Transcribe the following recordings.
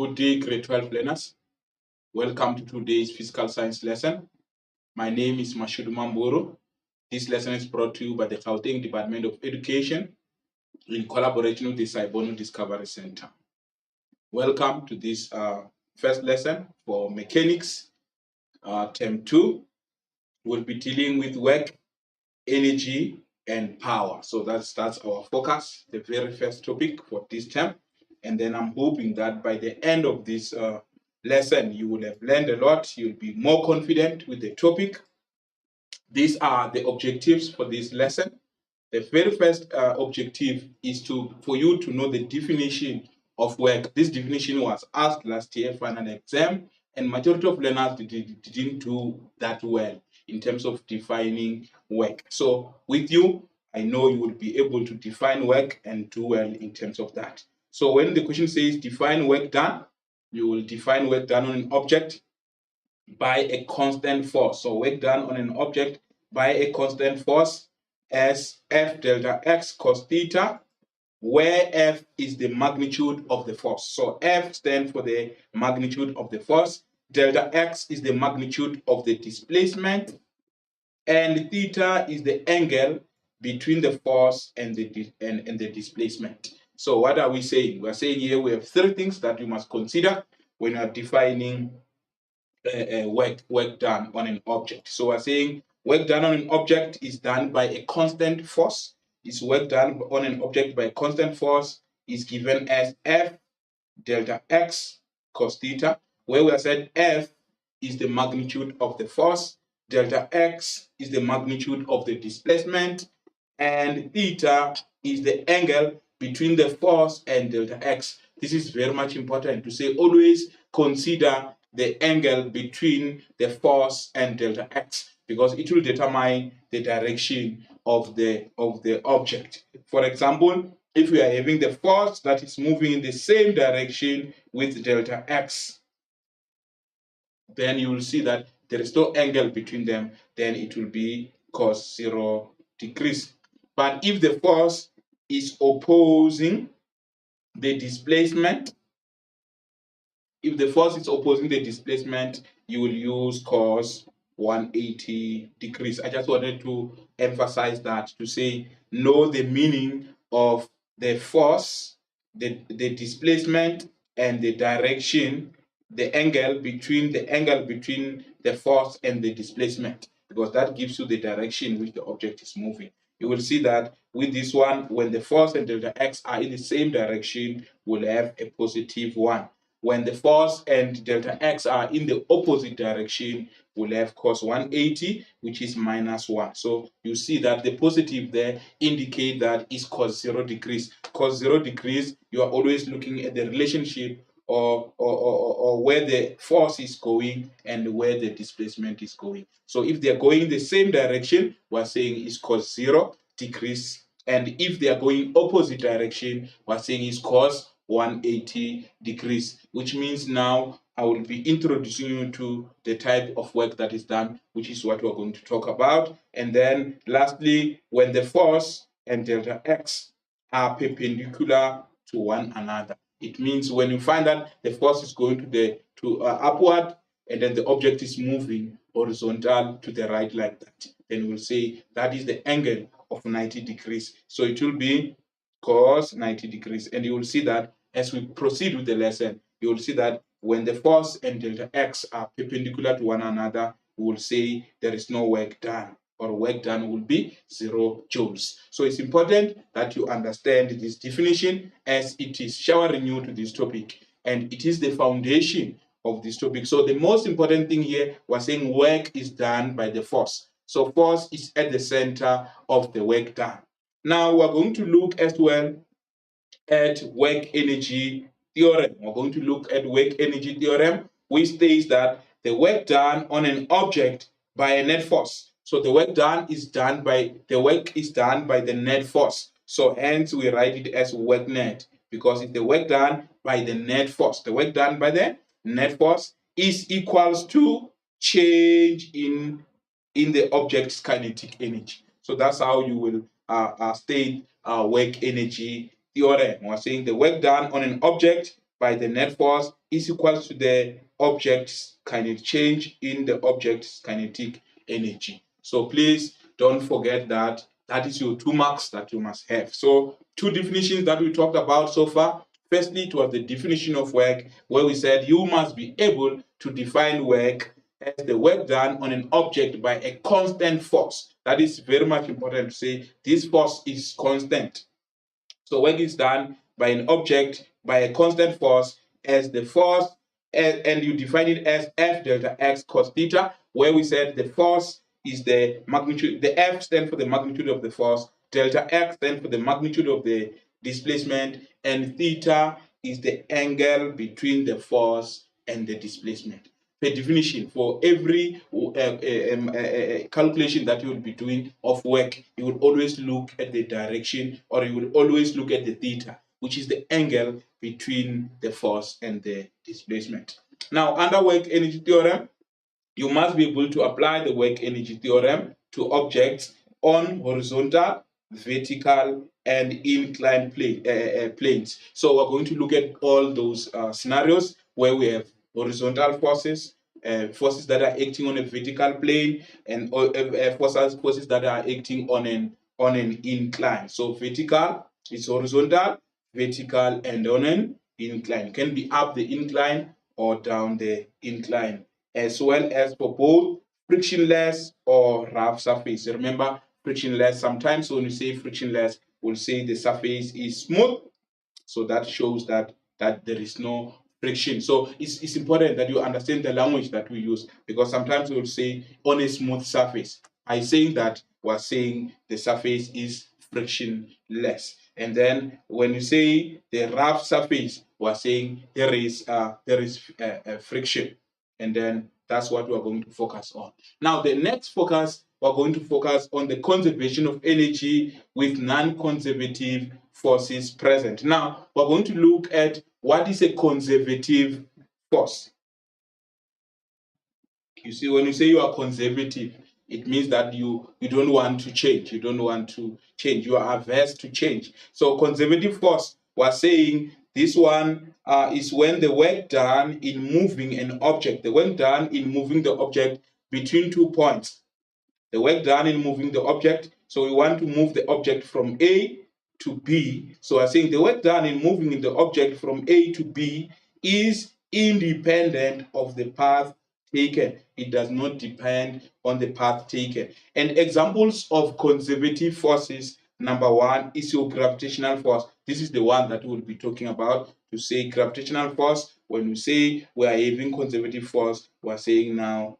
Good day, grade 12 learners. Welcome to today's physical science lesson. My name is Mashudu Mamboro. This lesson is brought to you by the Gauteng Department of Education in collaboration with the Saibono Discovery Center. Welcome to this first lesson for mechanics, term 2. We'll be dealing with work, energy, and power. So that's our focus, the very first topic for this term. And then I'm hoping that by the end of this lesson, you will have learned a lot. You'll be more confident with the topic. These are the objectives for this lesson. The very first objective is for you to know the definition of work. This definition was asked last year for an exam, and majority of learners didn't do that well in terms of defining work. So with you, I know you will be able to define work and do well in terms of that. So when the question says define work done, you will define work done on an object by a constant force. So work done on an object by a constant force as F delta X cos theta, where F is the magnitude of the force. So F stands for the magnitude of the force, delta X is the magnitude of the displacement, and theta is the angle between the force and the displacement. So what are we saying? We're saying here we have three things that you must consider when you're defining work done on an object. So we're saying work done on an object is done by a constant force. Is work done on an object by a constant force is given as F delta X cos theta, where we have said F is the magnitude of the force, delta X is the magnitude of the displacement, and theta is the angle between the force and delta X. This is very much important to say. Always consider the angle between the force and delta X, because it will determine the direction of the object. For example, if we are having the force that is moving in the same direction with delta X, then you will see that there is no angle between them, then it will be cos 0 degrees. But if the force is opposing the displacement, you will use cos 180 degrees. I just wanted to emphasize that, to say know the meaning of the force, the displacement, and the direction, the angle between the force and the displacement, because that gives you the direction in which the object is moving. You will see that with this one, when the force and delta X are in the same direction, we'll have a positive 1. When the force and delta X are in the opposite direction, we'll have cos 180, which is minus 1. So you see that the positive there indicate that is cos 0 degrees. Cos 0 degrees, you are always looking at the relationship or where the force is going and where the displacement is going. So if they are going in the same direction, we're saying is cos 0 degrees. And if they are going opposite direction, we're saying is cos 180 degrees, which means now I will be introducing you to the type of work that is done, which is what we're going to talk about. And then lastly, when the force and delta X are perpendicular to one another, it means when you find that the force is going to upward, and then the object is moving horizontal to the right like that, then we'll say that is the angle of 90 degrees. So it will be cos 90 degrees. And you will see that as we proceed with the lesson, you will see that when the force and delta X are perpendicular to one another, we will say there is no work done, or work done will be 0 joules. So it's important that you understand this definition, as it is showering you to this topic, and it is the foundation of this topic. So the most important thing here, we're saying work is done by the force. So force is at the center of the work done. Now we're going to look as well at work energy theorem. We're going to look at work energy theorem, which states that the work done on an object by a net force. So the work is done by the net force. So hence we write it as work net, because it's the work done by the net force. The work done by the net force is equals to change in the object's kinetic energy. So that's how you will state work energy theorem. We're saying the work done on an object by the net force is equal to the object's kinetic change in the object's kinetic energy. So please don't forget that that is your 2 marks that you must have. So 2 definitions that we talked about so far. Firstly, it was the definition of work, where we said you must be able to define work as the work done on an object by a constant force. That is very much important to say. This force is constant. So work is done by an object by a constant force as the force, and you define it as F delta X cos theta, where we said the force is the magnitude, the F stands for the magnitude of the force, delta X stands for the magnitude of the displacement, and theta is the angle between the force and the displacement. Per definition, for every calculation that you will be doing of work, you will always look at the direction, or you will always look at the theta, which is the angle between the force and the displacement. Now, under work energy theorem, you must be able to apply the work energy theorem to objects on horizontal, vertical, and inclined planes. So we're going to look at all those scenarios where we have horizontal forces, forces that are acting on a vertical plane, and forces that are acting on an incline. So vertical is horizontal, vertical, and on an incline. It can be up the incline or down the incline, as well as for both frictionless or rough surface. Remember, frictionless, sometimes when we say frictionless, we'll say the surface is smooth. So that shows that there is no friction. So it's important that you understand the language that we use, because sometimes we'll say on a smooth surface. By saying that, we're saying the surface is frictionless. And then when you say the rough surface, we're saying there is friction. And then that's what we're going to focus on. Now, the next focus, we're going to focus on the conservation of energy with non-conservative forces present. Now, we're going to look at what is a conservative force. You see, when you say you are conservative, it means that you don't want to change. You don't want to change. You are averse to change. So conservative force, we're saying this one is when the work done in moving an object, the work done in moving the object between 2 points. The work done in moving the object. So we want to move the object from A to B. So I'm saying the work done in moving the object from A to B is independent of the path taken. It does not depend on the path taken. And examples of conservative forces, number 1 is your gravitational force. This is the one that we'll be talking about. To say gravitational force, when we say we are having conservative force, we're saying now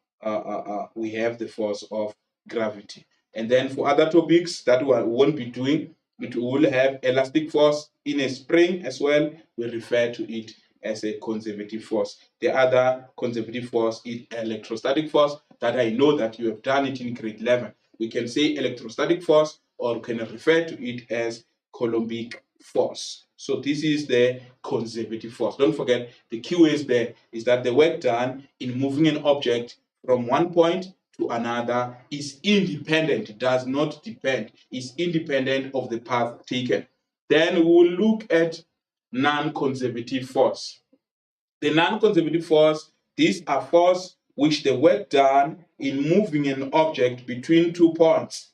we have the force of gravity. And then for other topics that we won't be doing, it will have elastic force in a spring as well. We refer to it as a conservative force. The other conservative force is electrostatic force, that I know that you have done it in grade 11. We can say electrostatic force, or we can refer to it as Coulombic force. So this is the conservative force. Don't forget, the key words there is that the work done in moving an object from one point to another is independent, does not depend, is independent of the path taken. Then we will look at non-conservative force. The non-conservative force, these are force which the work done in moving an object between 2 points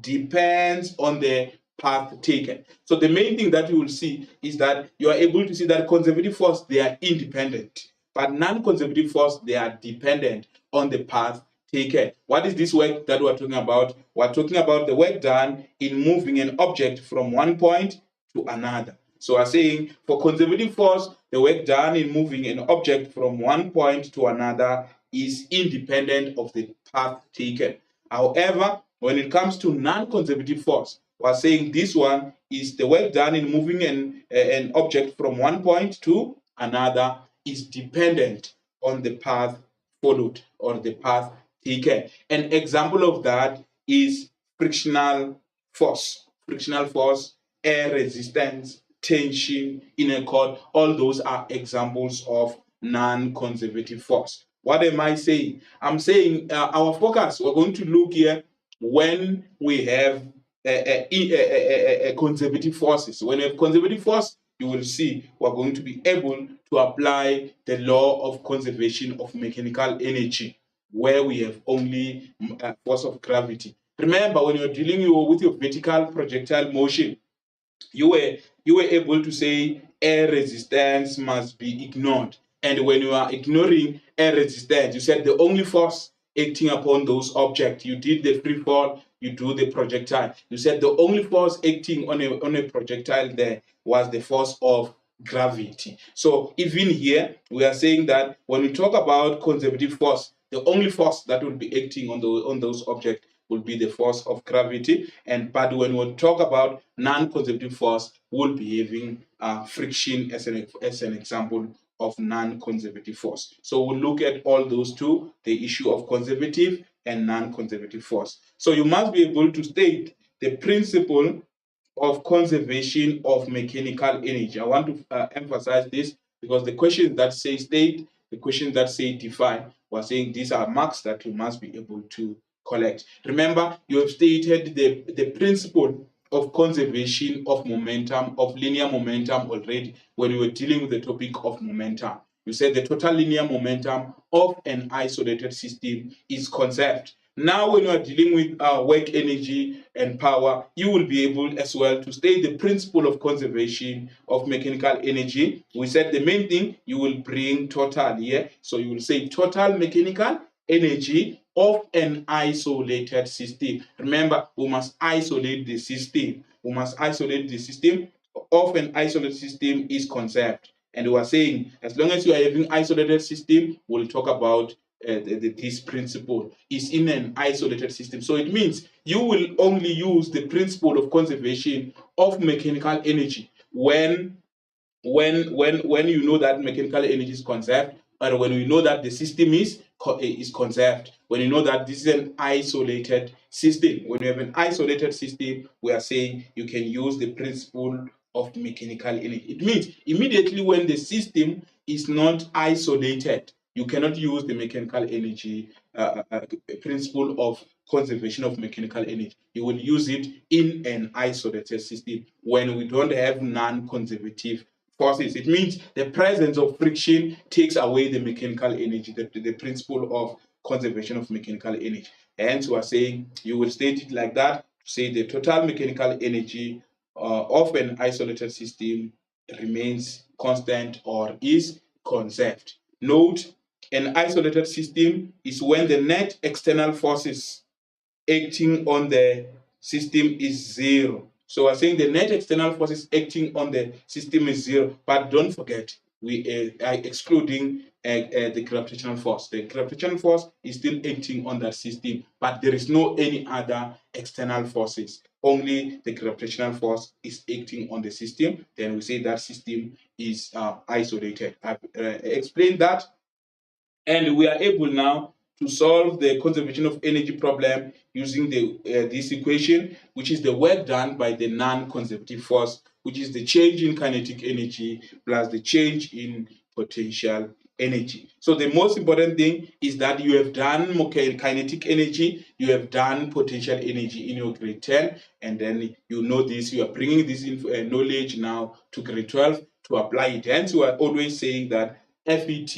depends on the path taken. So the main thing that you will see is that you are able to see that conservative force, they are independent, but non-conservative force, they are dependent on the path taken. What is this work that we're talking about? We're talking about the work done in moving an object from one point to another. So we're saying for conservative force, the work done in moving an object from one point to another is independent of the path taken. However, when it comes to non-conservative force, we're saying this one is the work done in moving an object from one point to another is dependent on the path followed or the path taken. An example of that is frictional force. Frictional force, air resistance, tension in a cord, all those are examples of non-conservative force. What am I saying? I'm saying our focus, we're going to look here when we have conservative forces. When we have conservative force, you will see we're going to be able to apply the law of conservation of mechanical energy, where we have only force of gravity. Remember, when you're dealing with your vertical projectile motion, you were able to say air resistance must be ignored. And when you are ignoring air resistance, you said the only force acting upon those objects, you did the free fall, you do the projectile. You said the only force acting on a projectile there was the force of gravity. So even here, we are saying that when we talk about conservative force, the only force that will be acting on those objects will be the force of gravity. But when we talk about non-conservative force, we'll be having friction as an example of non-conservative force. So we'll look at all those two, the issue of conservative and non-conservative force. So you must be able to state the principle of conservation of mechanical energy. I want to emphasize this because the questions that say state, the questions that say define, we're saying these are marks that you must be able to collect. Remember, you have stated the principle of conservation of momentum, of linear momentum already when we were dealing with the topic of momentum. You said the total linear momentum of an isolated system is conserved. Now, when you are dealing with work energy and power, you will be able as well to state the principle of conservation of mechanical energy. We said the main thing, you will bring total here. So you will say total mechanical energy of an isolated system. Remember, we must isolate the system. We must isolate the system of an isolated system is conserved. And we are saying, as long as you are having isolated system, we'll talk about this principle is in an isolated system. So it means you will only use the principle of conservation of mechanical energy when you know that mechanical energy is conserved, or when you know that the system is conserved, when you know that this is an isolated system. When you have an isolated system, we are saying you can use the principle of mechanical energy. It means immediately when the system is not isolated, you cannot use the mechanical energy principle of conservation of mechanical energy. You will use it in an isolated system when we don't have non-conservative forces. It means the presence of friction takes away the mechanical energy, the principle of conservation of mechanical energy. Hence, we are saying you will state it like that, say the total mechanical energy of an isolated system remains constant or is conserved. Note, an isolated system is when the net external forces acting on the system is zero. So we're saying the net external forces acting on the system is zero, but don't forget, we are excluding the gravitational force. The gravitational force is still acting on that system, but there is no any other external forces. Only the gravitational force is acting on the system. Then we say that system is isolated. I've explained that, and we are able now to solve the conservation of energy problem using this equation, which is the work done by the non-conservative force, which is the change in kinetic energy plus the change in potential energy. So the most important thing is that you have done kinetic energy, you have done potential energy in your grade 10, and then you know this, you are bringing this knowledge now to grade 12 to apply it. Hence, we are always saying that FET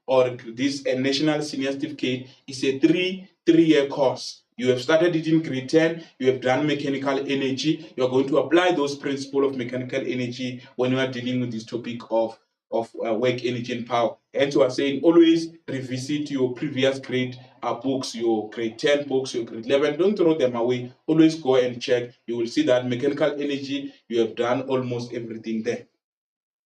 or this National Senior Certificate is a three-year course. You have started it in grade 10, you have done mechanical energy, you are going to apply those principles of mechanical energy when you are dealing with this topic of work energy and power. And so I are saying always revisit your previous grade books, your grade 10 books, your grade 11. Don't throw them away. Always go and check. You will see that mechanical energy, you have done almost everything there.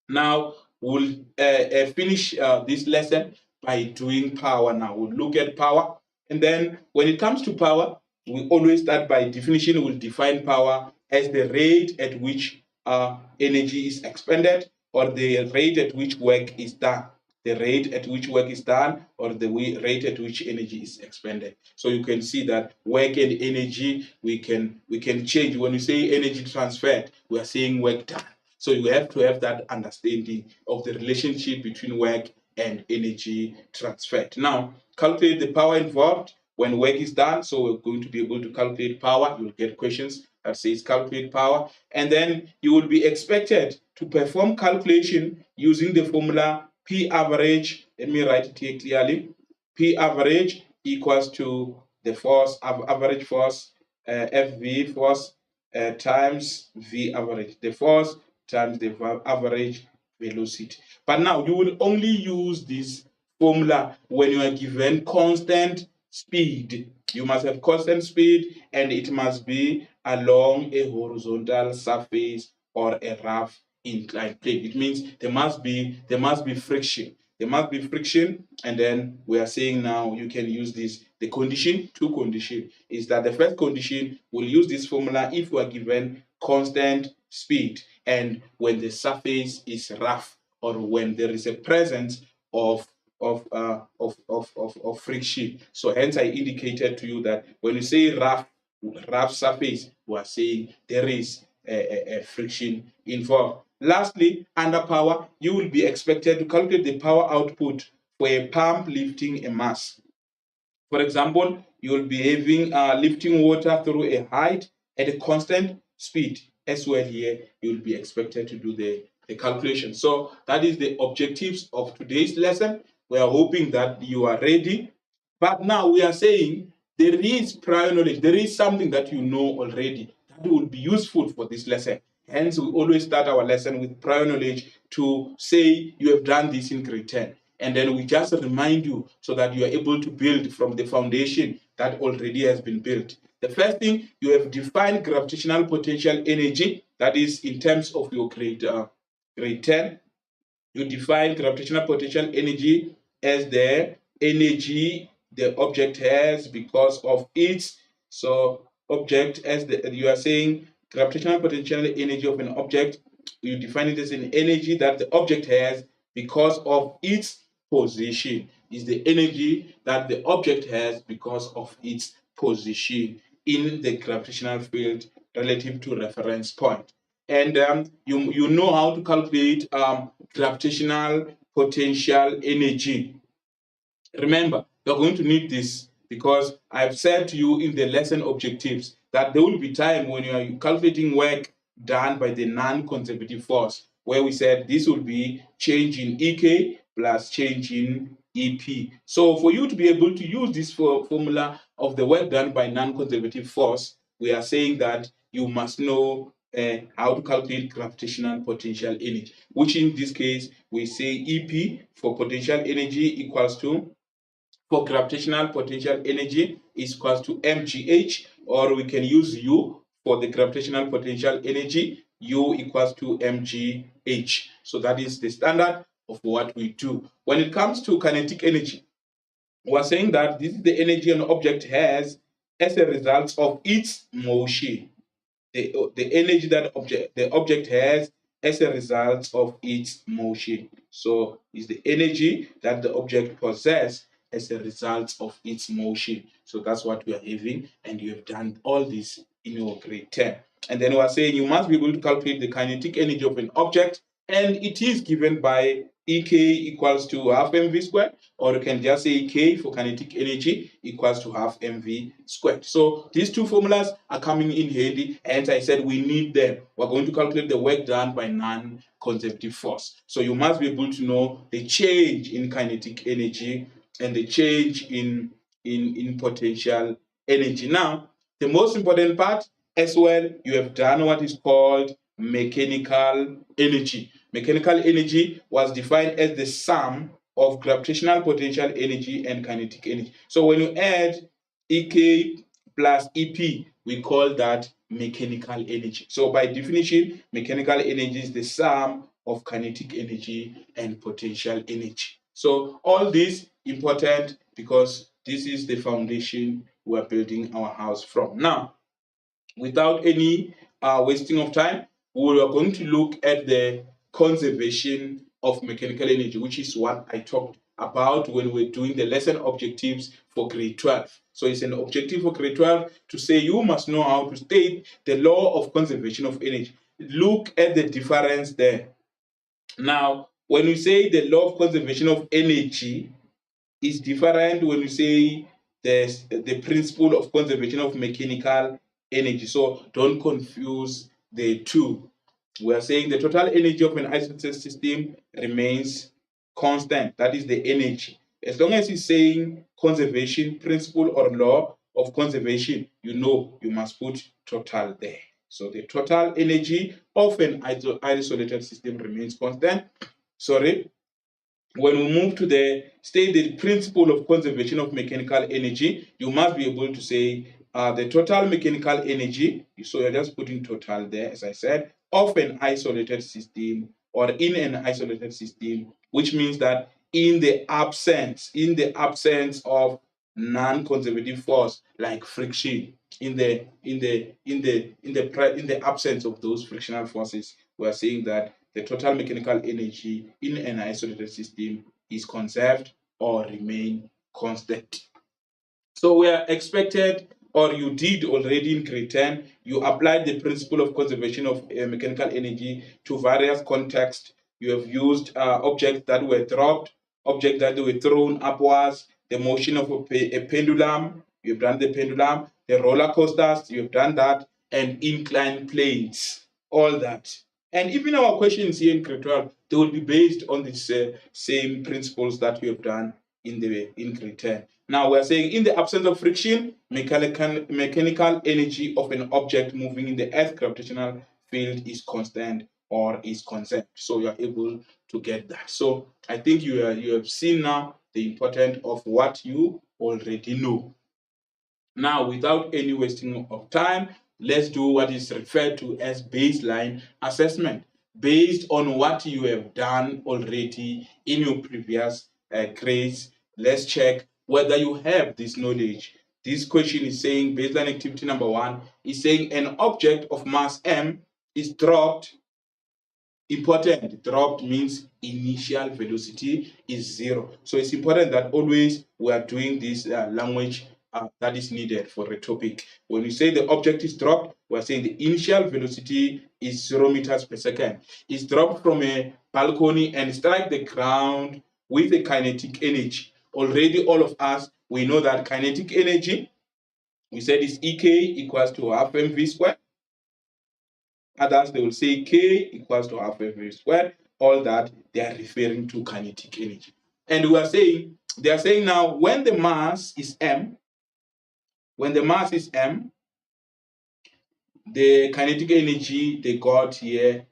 Now, we'll finish this lesson by doing power now. We'll look at power. And then when it comes to power, we always start by definition. We'll define power as the rate at which energy is expended, or the rate at which work is done. The rate at which work is done, or the rate at which energy is expended. So you can see that work and energy, we can change. When we say energy transferred, we are saying work done. So you have to have that understanding of the relationship between work and energy transferred. Now, calculate the power involved when work is done. So we're going to be able to calculate power. You'll get questions that says calculate power, and then you will be expected to perform calculation using the formula P average. Let me write it here clearly. P average equals to the force, average force, FV force times V average. The force times the average velocity. But now you will only use this formula when you are given constant speed. You must have constant speed, and it must be along a horizontal surface or a rough inclined plane. It means there must be friction. There must be friction, and then we are saying now you can use this. The condition, two condition, is that the first condition will use this formula if we are given constant speed and when the surface is rough or when there is a presence of friction. So hence I indicated to you that when you say rough surface, we are saying there is a friction involved. Lastly, under power, you will be expected to calculate the power output for a pump lifting a mass. For example, you will be having lifting water through a height at a constant speed. As well here, you will be expected to do the calculation. So that is the objectives of today's lesson. We are hoping that you are ready. But now we are saying there is prior knowledge. There is something that you know already that will be useful for this lesson. Hence, we always start our lesson with prior knowledge to say you have done this in grade 10. And then we just remind you so that you are able to build from the foundation that already has been built. The first thing, you have defined gravitational potential energy. That is in terms of your grade 10. You define gravitational potential energy as the energy the object has because of its. So object as you are saying gravitational potential energy of an object, you define it as an energy that the object has because of its position. Is the energy that the object has because of its position in the gravitational field relative to reference point. And you know how to calculate gravitational potential energy. Remember, you're going to need this because I've said to you in the lesson objectives that there will be time when you are calculating work done by the non-conservative force, where we said this will be change in EK plus change in EP. So for you to be able to use this formula of the work done by non-conservative force, we are saying that you must know how to calculate gravitational potential energy, which in this case we say EP for potential energy equals to, for gravitational potential energy is equals to mgh, or we can use U for the gravitational potential energy, U equals to mgh. So that is the standard of what we do. When it comes to kinetic energy, we're saying that this is the energy an object has as a result of its motion. The energy that the object has as a result of its motion. So is the energy that the object possesses as a result of its motion. So that's what we are having, and you have done all this in your grade 10. And then we are saying you must be able to calculate the kinetic energy of an object, and it is given by EK equals to half mv squared, or you can just say K for kinetic energy equals to half mv squared. So these two formulas are coming in handy, and I said we need them. We're going to calculate the work done by non-conservative force. So you must be able to know the change in kinetic energy and the change in potential energy. Now, the most important part as well, you have done what is called mechanical energy. Mechanical energy was defined as the sum of gravitational potential energy and kinetic energy. So when you add EK plus EP, we call that mechanical energy. So by definition, mechanical energy is the sum of kinetic energy and potential energy. So all this important because this is the foundation we're building our house from. Now, without any wasting of time, we are going to look at the conservation of mechanical energy, which is what I talked about when we're doing the lesson objectives for grade 12. So it's an objective for grade 12 to say you must know how to state the law of conservation of energy. Look at the difference there. Now, when we say the law of conservation of energy is different when you say the principle of conservation of mechanical energy. So don't confuse the two. We are saying the total energy of an isolated system remains constant. That is the energy. As long as it's saying conservation principle or law of conservation, you know you must put total there. So the total energy of an isolated system remains constant. Sorry, when we move to the state the principle of conservation of mechanical energy, you must be able to say the total mechanical energy, so you're just putting total there, as I said, of an isolated system or in an isolated system, which means that in the absence of non-conservative force like friction, in the absence of those frictional forces, we are saying that the total mechanical energy in an isolated system is conserved or remain constant. So we are expected, or you did already in grade 10, you applied the principle of conservation of mechanical energy to various contexts. You have used objects that were dropped, objects that were thrown upwards, the motion of a pendulum, you've done the pendulum, the roller coasters, you've done that, and inclined planes, all that. And even our questions here in grade 12, they will be based on these same principles that we have done in grade 10. Now we're saying in the absence of friction, mechanical energy of an object moving in the Earth's gravitational field is constant or is conserved. So you are able to get that. So I think you have seen now the importance of what you already know. Now, without any wasting of time, let's do what is referred to as baseline assessment. Based on what you have done already in your previous grades, let's check whether you have this knowledge. This question is saying baseline activity number 1 is saying an object of mass m is dropped. Important, dropped means initial velocity is 0. So it's important that always we are doing this language that is needed for the topic. When we say the object is dropped, we're saying the initial velocity is 0 meters per second. It's dropped from a balcony and strike the ground with a kinetic energy. Already all of us, we know that kinetic energy, we said is EK equals to half mv squared. Others, they will say K equals to half mv squared. All that, they are referring to kinetic energy. And we are saying, they are saying now, when the mass is m, the kinetic energy they got here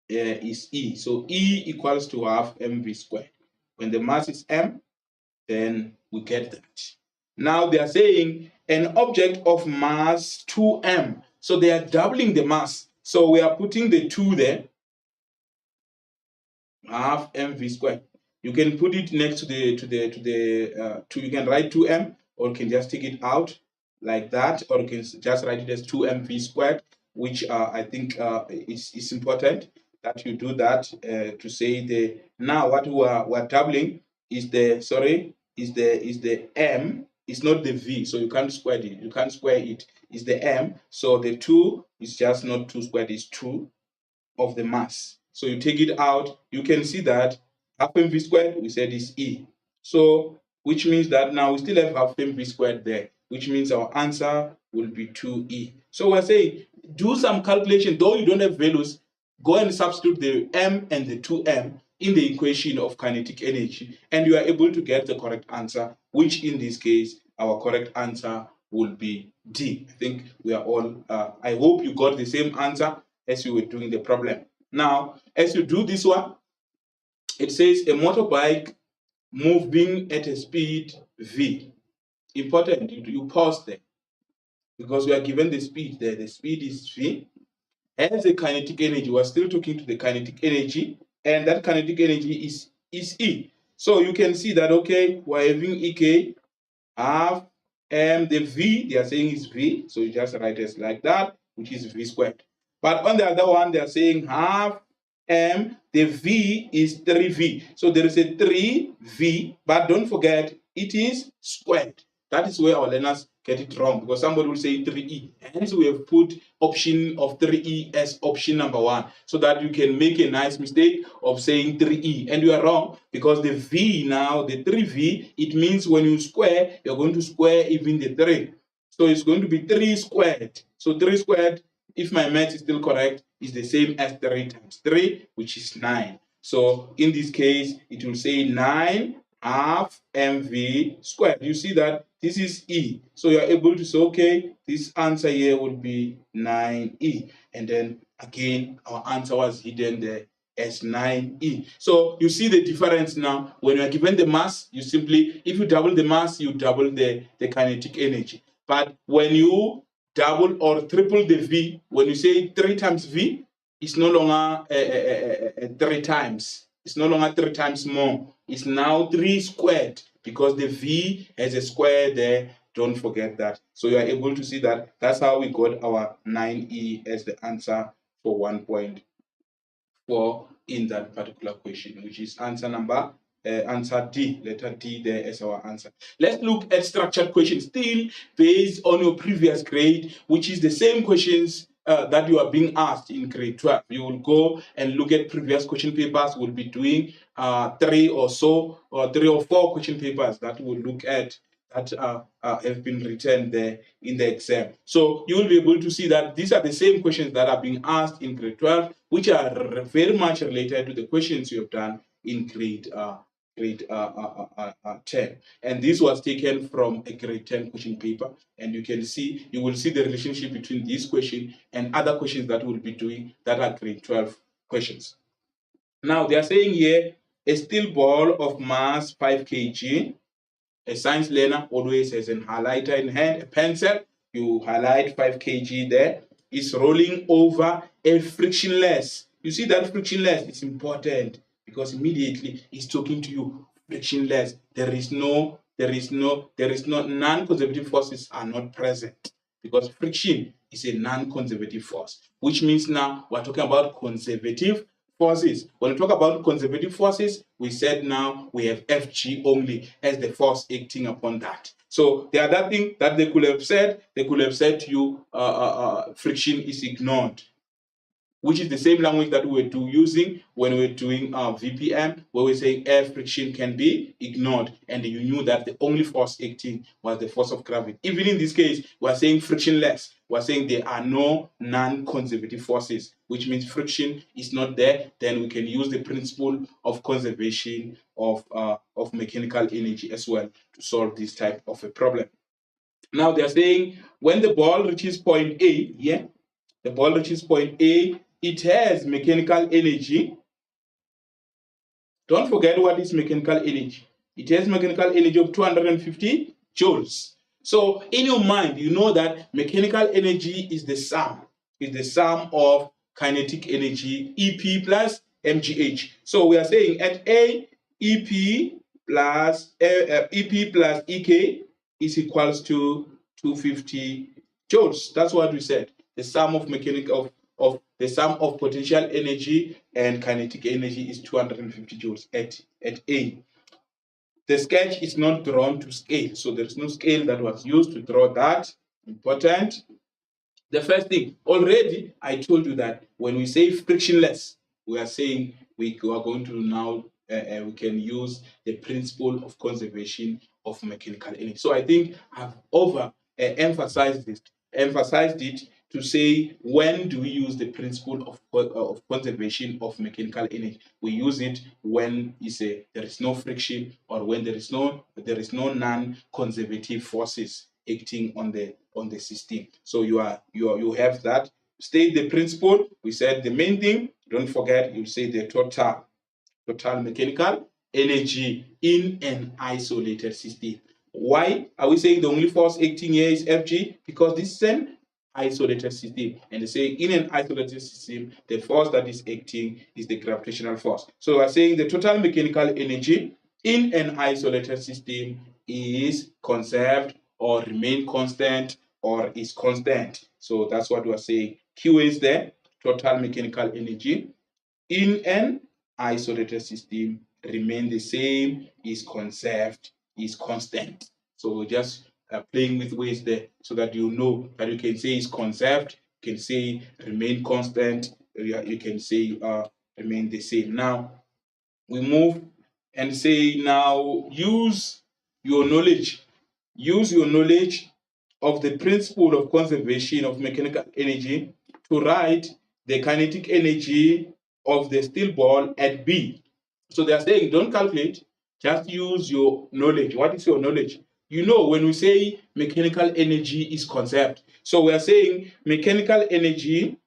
is E. So E equals to half mv squared. When the mass is m, then we get that. Now they are saying an object of mass 2m. So they are doubling the mass. So we are putting the 2 there, half mv squared. You can put it next to you can write 2m, or you can just take it out like that, or you can just write it as 2mv squared, which I think is important that you do that to say the now what we're doubling is the m. It's not the v, so you can't square it. You can't square it. It's the m. So the 2 is just not 2 squared. It's 2 of the mass. So you take it out, you can see that half mv squared, we said is E. So, which means that now we still have half mv squared there, which means our answer will be 2E. So we're saying, do some calculation, though you don't have values, go and substitute the m and the 2m in the equation of kinetic energy, and you are able to get the correct answer, which in this case, our correct answer will be D. I think we are all, I hope you got the same answer as you were doing the problem. Now, as you do this one, it says a motorbike moving at a speed v. Important, you pause there because we are given the speed there. The speed is v. As a kinetic energy, we're still talking to the kinetic energy, and that kinetic energy is E. So you can see that, okay, we're having EK half the v, they are saying is v, so you just write it like that, which is v squared. But on the other one, they are saying half m, the v is 3v. So there is a 3v, but don't forget, it is squared. That is where our learners get it wrong, because somebody will say 3e. Hence, we have put option of 3e as option number 1, so that you can make a nice mistake of saying 3e. And you are wrong, because the v now, the 3v, it means when you square, you're going to square even the 3. So it's going to be 3 squared. So 3 squared, if my math is still correct, is the same as 3 times 3, which is 9. So in this case, it will say 9 half mv squared. You see that this is E. So you're able to say, okay, this answer here would be 9E. And then again, our answer was hidden there as 9E. So you see the difference now. When you are given the mass, you simply, if you double the mass, you double the kinetic energy. But when you double or triple the V, when you say 3 times V, it's no longer 3 times. It's no longer 3 times more. It's now 3 squared because the V has a square there. Don't forget that. So you are able to see that. That's how we got our 9E as the answer for 1.4 in that particular question, which is answer D, letter D there as our answer. Let's look at structured questions still based on your previous grade, which is the same questions that you are being asked in grade 12. You will go and look at previous question papers. We'll be doing 3 or 4 question papers that will look at that have been written there in the exam. So you will be able to see that these are the same questions that are being asked in grade 12, which are very much related to the questions you have done in grade 10. And this was taken from a grade 10 question paper. And you will see the relationship between this question and other questions that we'll be doing that are grade 12 questions. Now they are saying here, a steel ball of mass 5 kg. A science learner always has an highlighter in hand, a pencil. You highlight 5 kg there. It's rolling over a frictionless. You see that frictionless is important because immediately it's talking to you frictionless. Non-conservative forces are not present because friction is a non-conservative force, which means now we're talking about conservative forces. When we talk about conservative forces, we said now we have Fg only as the force acting upon that. So the other thing that they could have said to you, friction is ignored, which is the same language that we were using when we were doing VPM, where we say air friction can be ignored, and you knew that the only force acting was the force of gravity. Even in this case, we're saying frictionless. We're saying there are no non-conservative forces, which means friction is not there. Then we can use the principle of conservation of mechanical energy as well to solve this type of a problem. Now they're saying when the ball reaches point A, the ball reaches point A, it has mechanical energy. Don't forget what is mechanical energy. It has mechanical energy of 250 joules. So in your mind, you know that mechanical energy is the sum of kinetic energy, EP plus mgh. So we are saying at A, EP plus EK is equals to 250 joules. That's what we said. The sum of the sum of potential energy and kinetic energy is 250 joules at A. The sketch is not drawn to scale, so there's no scale that was used to draw that. Important. The first thing, already I told you that when we say frictionless, we are saying we are going to now we can use the principle of conservation of mechanical energy. So I think I've emphasized it to say when do we use the principle of conservation of mechanical energy. We use it when there is no friction or when there is no non-conservative forces acting on the system. So you have that. State the principle. We said the main thing. Don't forget, you say the total mechanical energy in an isolated system. Why are we saying the only force acting here is Fg? Because this is an isolated system, and they say in an isolated system, the force that is acting is the gravitational force. So we're saying the total mechanical energy in an isolated system is conserved or remain constant or is constant. So that's what we're saying. Q is there, total mechanical energy in an isolated system remain the same, is conserved, is constant. So we're just playing with ways there so that you know that you can say is conserved, you can say remain constant, you can say remain the same. Now we move and say now use your knowledge of the principle of conservation of mechanical energy to write the kinetic energy of the steel ball at B. So they are saying don't calculate, just use your knowledge. What is your knowledge? You know, when we say mechanical energy is conserved, so we are saying mechanical energy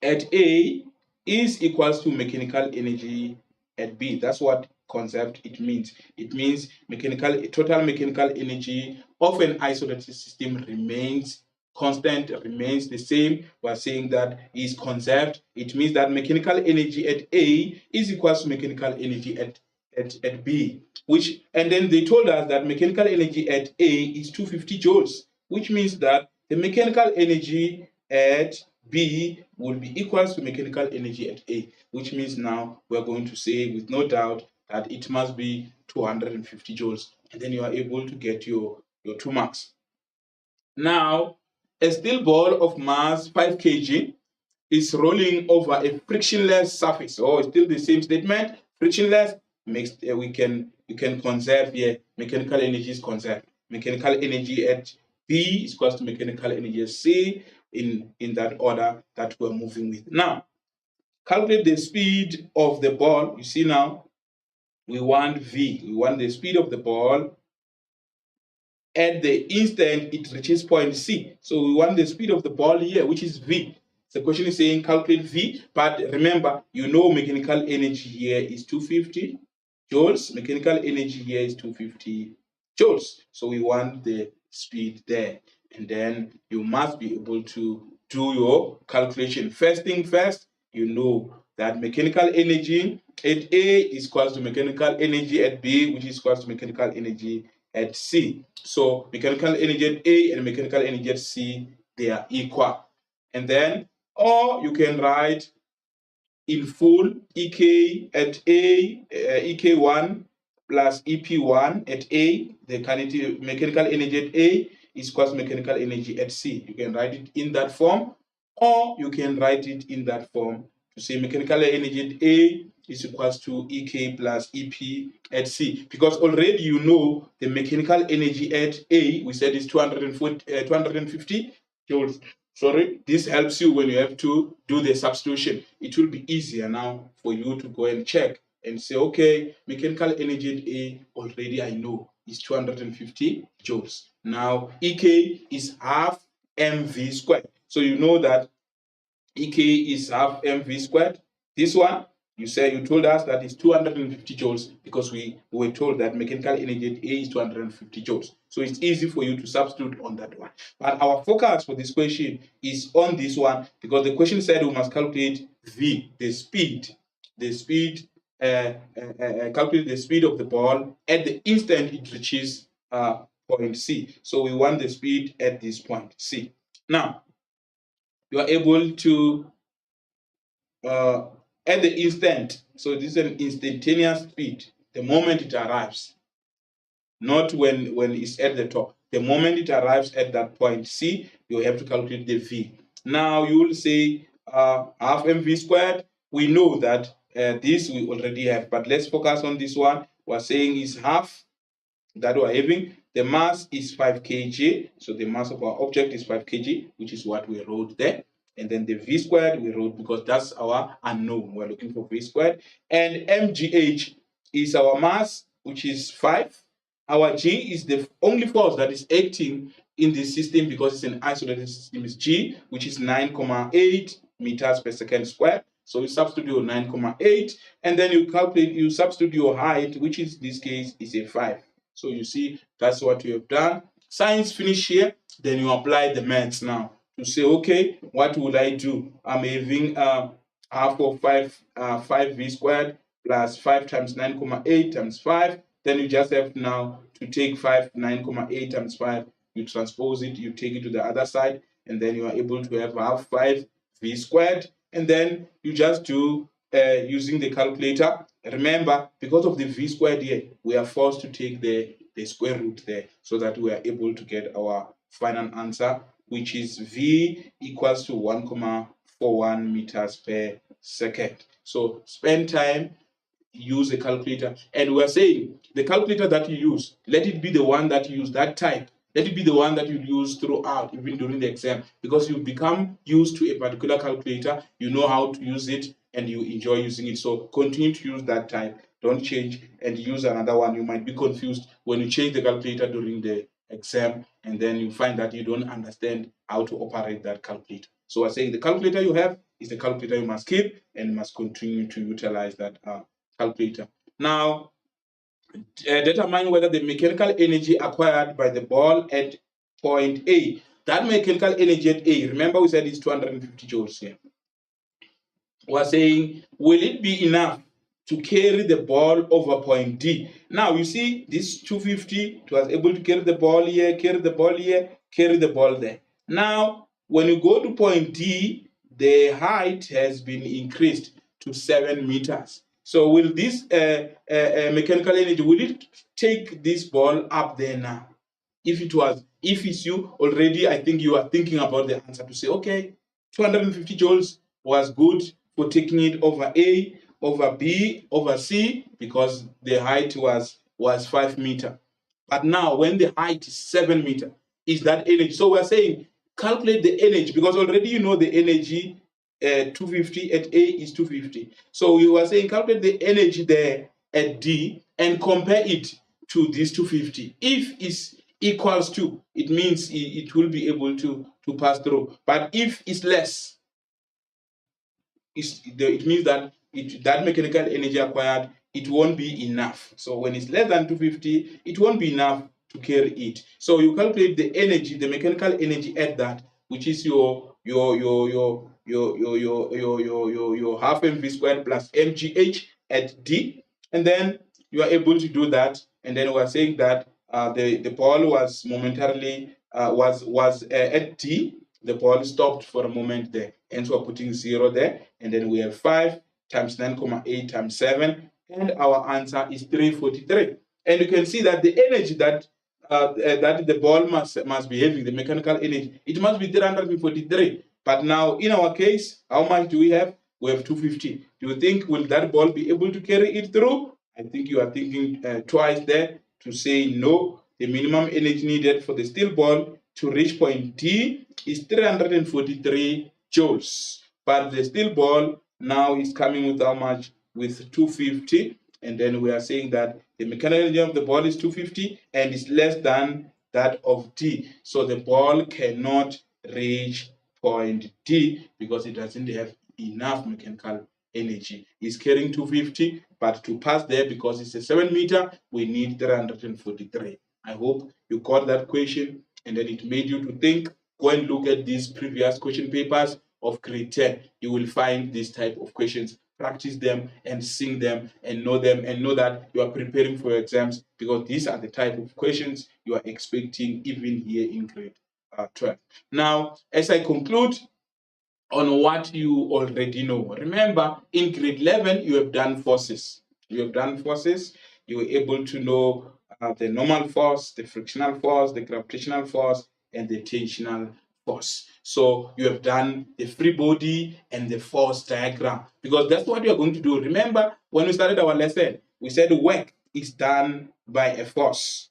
at A is equals to mechanical energy at B. That's what concept it means. It means total mechanical energy of an isolated system remains constant, remains the same. We're saying that is conserved. It means that mechanical energy at A is equals to mechanical energy at B, and then they told us that mechanical energy at A is 250 joules, which means that the mechanical energy at B will be equals to mechanical energy at A, which means now we're going to say with no doubt that it must be 250 joules, and then you are able to get your 2 marks. Now, a steel ball of mass 5 kg is rolling over a frictionless surface. So still the same statement, frictionless makes you can conserve here. Mechanical energy is conserved. Mechanical energy at B is equal to mechanical energy at C in that order that we're moving with. Now, calculate the speed of the ball. You see now, we want V. We want the speed of the ball at the instant it reaches point C. So we want the speed of the ball here, which is V. The question is saying calculate V, but remember, you know mechanical energy here is 250 joules. Mechanical energy here is 250 joules. So we want the speed there. And then you must be able to do your calculation. First thing first, you know that mechanical energy at A is equal to mechanical energy at B, which is equal to mechanical energy at C. So mechanical energy at A and mechanical energy at C, they are equal. And then, or you can write in full EK at A, EK1 plus EP1 at A, the mechanical energy at A is equal to mechanical energy at C. You can write it in that form, or you can write it in that form to say mechanical energy at A is equals to EK plus EP at C. Because already you know the mechanical energy at A, we said is 250 joules. Sorry, this helps you when you have to do the substitution. It will be easier now for you to go and check and say, okay, mechanical energy at A already I know is 250 joules. Now, EK is half mv squared. So you know that EK is half mv squared. This one, you told us that is 250 joules because we were told that mechanical energy at A is 250 joules. So it's easy for you to substitute on that one. But our focus for this question is on this one because the question said we must calculate V, the speed, calculate the speed of the ball at the instant it reaches point C. So we want the speed at this point C. Now, you are able to at the instant, so this is an instantaneous speed, the moment it arrives, not when it's at the top. The moment it arrives at that point C, you have to calculate the V. Now you will say half mv squared. We know that this we already have, but let's focus on this one. We're saying is half that we're having. The mass is 5 kg, so the mass of our object is 5 kg, which is what we wrote there. And then the v squared we wrote because that's our unknown. We're looking for v squared. And mgh is our mass, which is 5. Our g is the only force that is acting in this system because it's an isolated system is g, which is 9.8 meters per second squared. So you substitute your 9.8, and then you substitute your height, which is this case is a 5. So you see, that's what you have done. Science finish here, then you apply the maths now to say, okay, what would I do? I'm having half of 5v squared plus 5 times 9.8 times 5. Then you just have now to take 9.8 times 5, you transpose it, you take it to the other side, and then you are able to have half 5v squared. And then you just do using the calculator. Remember, because of the v squared here, we are forced to take the square root there so that we are able to get our final answer, which is v equals to 1.41 meters per second. So spend time, use a calculator, and we're saying the calculator that you use, let it be the one that you use that type Let it be the one that you use throughout, even during the exam, because you become used to a particular calculator, you know how to use it, and you enjoy using it. So continue to use that type. Don't change and use another one. You might be confused when you change the calculator during the exam, and then you find that you don't understand how to operate that calculator. So I say the calculator you have is the calculator you must keep, and you must continue to utilize that calculator. Now, determine whether the mechanical energy acquired by the ball at point A, that mechanical energy at A, remember we said it's 250 joules here. We're saying, will it be enough to carry the ball over point D? Now, you see, this 250, it was able to carry the ball here, carry the ball here, carry the ball there. Now, when you go to point D, the height has been increased to 7 meters. So will this mechanical energy, will it take this ball up there now? If it's you already, I think you are thinking about the answer to say, okay, 250 joules was good for taking it over A, over B, over C, because the height was 5 meters. But now, when the height is 7 meters, is that energy? So we're saying calculate the energy, because already you know the energy 250 at A is 250. So we were saying calculate the energy there at D and compare it to this 250. If it's equals to, it means it will be able to pass through. But if it's less, it means that that mechanical energy acquired, it won't be enough. So when it's less than 250, it won't be enough to carry it. So you calculate the energy, the mechanical energy at that, which is your half mv squared plus mgh at D, and then you are able to do that. And then we are saying that the ball was momentarily at D. The ball stopped for a moment there, and so we're putting 0 there, and then we have 5 times 9,8 times 7, and our answer is 343. And you can see that the energy that that the ball must be having, the mechanical energy, it must be 343. But now, in our case, how much do we have? We have 250. Do you think will that ball be able to carry it through? I think you are thinking twice there to say no. The minimum energy needed for the steel ball to reach point D is 343 joules. But the steel ball now is coming with how much? With 250. And then we are saying that the mechanical energy of the ball is 250 and is less than that of D. So the ball cannot reach point D because it doesn't have enough mechanical energy. It's carrying 250, but to pass there, because it's a 7 meter, we need 343. I hope you got that question, and then it made you to think. Go and look at these previous question papers of grade 10. You will find this type of questions. Practice them and sing them and know that you are preparing for your exams, because these are the type of questions you are expecting even here in grade 12. Now, as I conclude on what you already know, remember in grade 11 you have done forces. You were able to know the normal force, the frictional force, the gravitational force, and the tensional force. So you have done the free body and the force diagram, because that's what you are going to do. Remember, when we started our lesson, we said work is done by a force.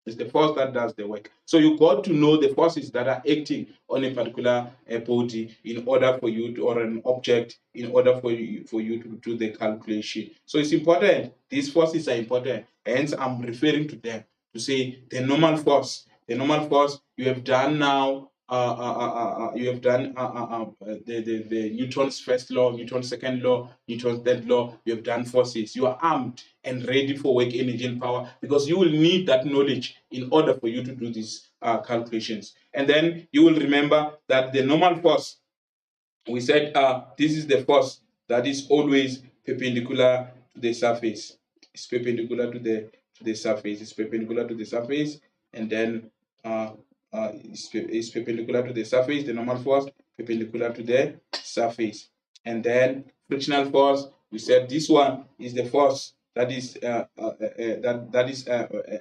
It's the force that does the work. So you got to know the forces that are acting on a particular body in order for you to, or an object, in order for you to do the calculation. So it's important. These forces are important. Hence, I'm referring to them to say the normal force. The normal force you have done now. You have done the Newton's first law, Newton's second law, Newton's third law. You have done forces. You are armed and ready for work, energy, and power, because you will need that knowledge in order for you to do these calculations. And then you will remember that the normal force, we said this is the force that is always perpendicular to the surface. It's perpendicular to the surface. It's perpendicular to the surface, and then is perpendicular to the surface, the normal force perpendicular to the surface. And then frictional force, we said this one is the force that is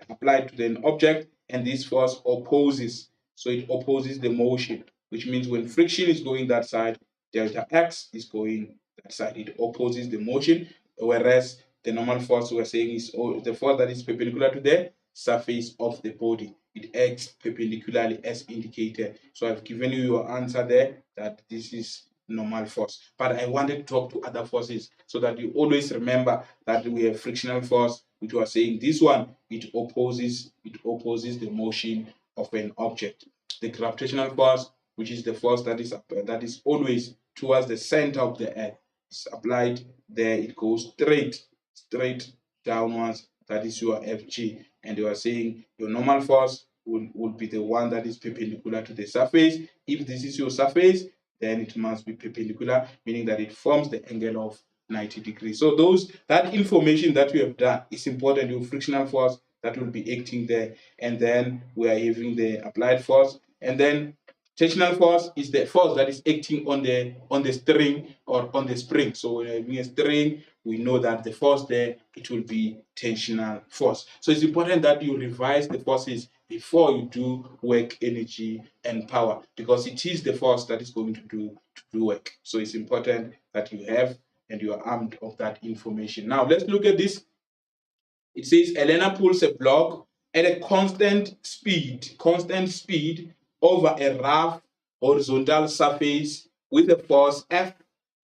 applied to the object, and this force opposes. So it opposes the motion, which means when friction is going that side, delta x is going that side. It opposes the motion, whereas the normal force we're saying is the force that is perpendicular to the surface of the body. it acts perpendicularly as indicated. So I've given you your answer there, that this is normal force. But I wanted to talk to other forces so that you always remember that we have frictional force, which we are saying this one, it opposes the motion of an object. The gravitational force, which is the force that is always towards the center of the earth, is applied there. It goes straight downwards. That is your Fg. And you are saying your normal force will be the one that is perpendicular to the surface. If this is your surface, then it must be perpendicular, meaning that it forms the angle of 90 degrees. So that information that we have done is important. Your frictional force that will be acting there, and then we are having the applied force, and then tensional force is the force that is acting on the string or on the spring. So when you're having a string, we know that the force there, it will be tensional force. So it's important that you revise the forces before you do work, energy, and power, because it is the force that is going to do work. So it's important that you have and you are armed of that information. Now let's look at this. It says Elena pulls a block at a constant speed over a rough horizontal surface with a force F.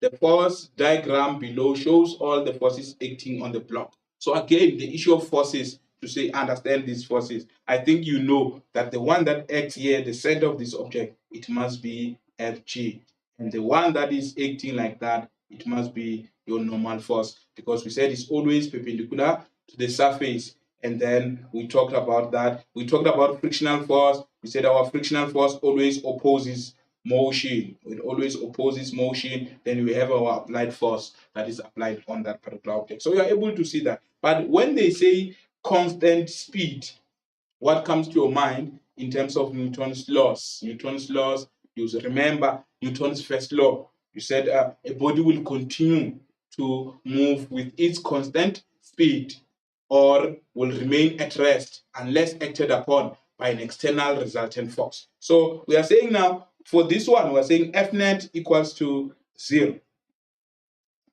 The force diagram below shows all the forces acting on the block. So again, the issue of forces, to say understand these forces, I think you know that the one that acts here, the center of this object, it must be Fg. And the one that is acting like that, it must be your normal force, because we said it's always perpendicular to the surface. And then we talked about that. We talked about frictional force. We said our frictional force always opposes motion. It always opposes motion. Then we have our applied force that is applied on that particular object. So you are able to see that. But when they say constant speed, what comes to your mind in terms of Newton's laws? Newton's laws, you remember Newton's first law. You said a body will continue to move with its constant speed or will remain at rest unless acted upon by an external resultant force. So we are saying now, for this one, we are saying F net equals to 0,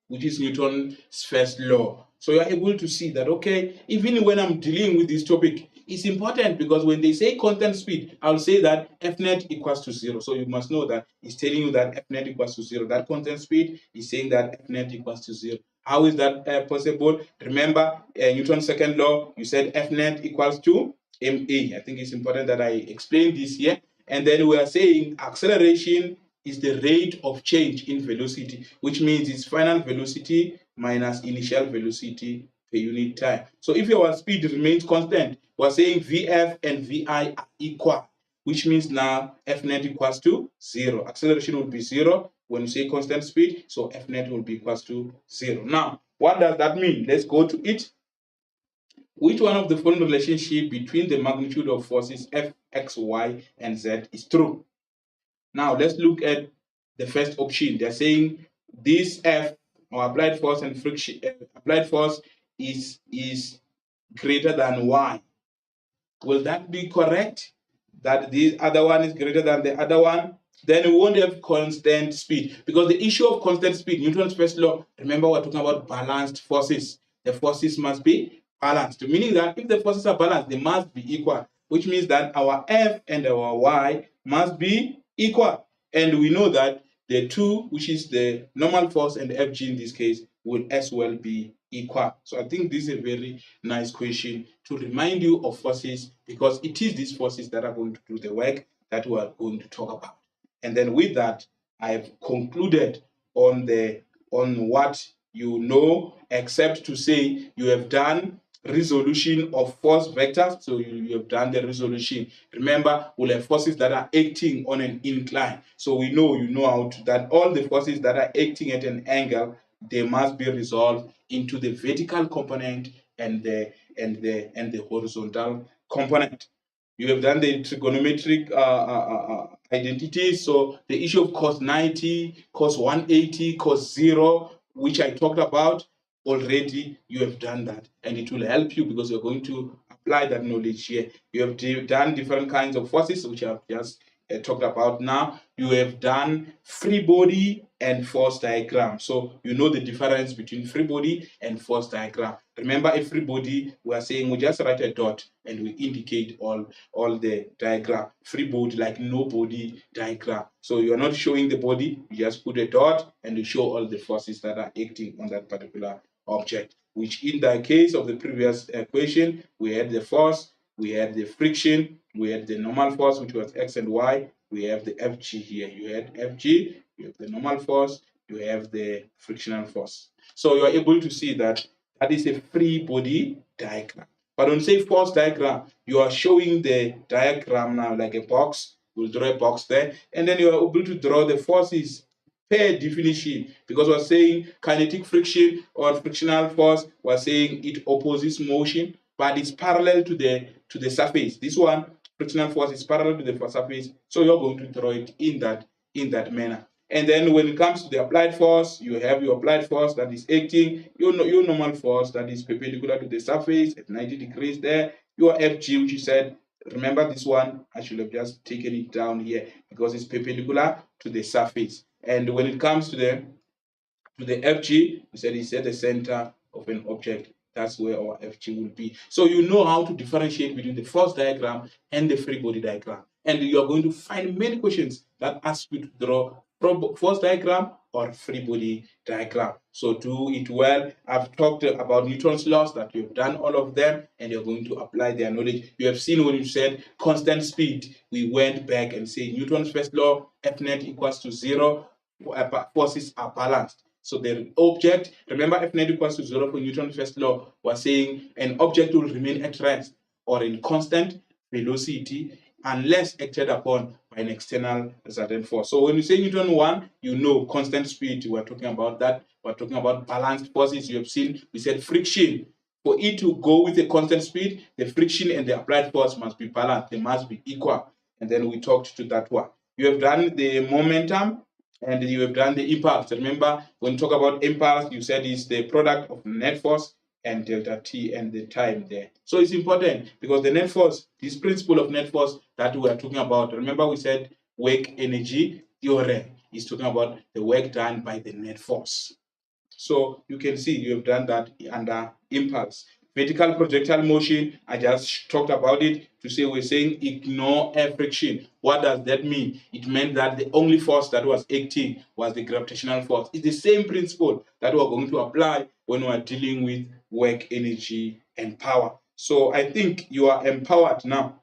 which is Newton's first law. So you are able to see that, okay, even when I'm dealing with this topic, it's important, because when they say constant speed, I'll say that F net equals to 0. So you must know that it's telling you that F net equals to 0. That constant speed is saying that F net equals to 0. How is that possible? Remember, Newton's second law, you said F net equals to ma. I think it's important that I explain this here. And then we are saying acceleration is the rate of change in velocity, which means it's final velocity minus initial velocity per unit time. So if your speed remains constant, we're saying Vf and Vi are equal, which means now F net equals to 0. Acceleration will be 0 when you say constant speed, so F net will be equals to 0. Now, what does that mean? Let's go to it. Which one of the following relationship between the magnitude of forces F, X, Y, and Z is true? Now let's look at the first option. They're saying this F, or applied force and friction, applied force is greater than Y. Will that be correct? That the other one is greater than the other one? Then we won't have constant speed, because the issue of constant speed, Newton's first law, remember we're talking about balanced forces. The forces must be balanced, meaning that if the forces are balanced, they must be equal, which means that our F and our Y must be equal. And we know that the two, which is the normal force and the Fg in this case, will as well be equal. So I think this is a very nice question to remind you of forces, because it is these forces that are going to do the work that we are going to talk about. And then with that, I have concluded on what you know, except to say you have done resolution of force vectors. So you have done the resolution. Remember, we'll have forces that are acting on an incline. So we know, you know how to, that all the forces that are acting at an angle, they must be resolved into the vertical component and the horizontal component. You have done the trigonometric identities. So the issue of cos 90, cos 180, cos 0, which I talked about already, you have done that. And it will help you, because you're going to apply that knowledge here. You have done different kinds of forces, which I've just talked about now. You have done free body and force diagram. So you know the difference between free body and force diagram. Remember, a free body, we are saying we just write a dot and we indicate all the diagram. Free body, like no body diagram. So you are not showing the body, you just put a dot and you show all the forces that are acting on that particular object, which in the case of the previous equation, we had the force, we had the friction, we had the normal force, which was X and Y, we have the Fg here. You had Fg, you have the normal force, you have the frictional force. So you are able to see that that is a free body diagram. But on say force diagram, you are showing the diagram now like a box. We'll draw a box there, and then you are able to draw the forces per definition, because we're saying kinetic friction or frictional force, we're saying it opposes motion, but it's parallel to the surface. This one, frictional force, is parallel to the surface, so you're going to draw it in that manner. And then when it comes to the applied force, you have your applied force that is acting, your normal force that is perpendicular to the surface at 90 degrees there, your Fg, which you said, remember this one, I should have just taken it down here because it's perpendicular to the surface. And when it comes to the Fg, we said it's at the center of an object. That's where our Fg will be. So you know how to differentiate between the force diagram and the free body diagram. And you are going to find many questions that ask you to draw force diagram or free body diagram. So do it well. I've talked about Newton's laws, that you've done all of them and you're going to apply their knowledge. You have seen when you said constant speed, we went back and said Newton's first law, F net equals to 0, forces are balanced. So the object, remember F net equals to 0 for Newton's first law, was saying an object will remain at rest or in constant velocity unless acted upon by an external resultant force. So when you say Newton 1, you know constant speed, we're talking about that. We're talking about balanced forces. You have seen, we said friction. For it to go with a constant speed, the friction and the applied force must be balanced. They must be equal. And then we talked to that one. You have done the momentum and you have done the impulse. Remember, when you talk about impulse, you said it's the product of net force and delta t and the time there. So it's important because the net force, this principle of net force that we are talking about, remember we said work energy theorem is talking about the work done by the net force. So you can see you have done that under impulse. Vertical projectile motion, I just talked about it to say we're saying ignore air friction. What does that mean? It meant that the only force that was acting was the gravitational force. It's the same principle that we're going to apply when we're dealing with work, energy, and power. So I think you are empowered now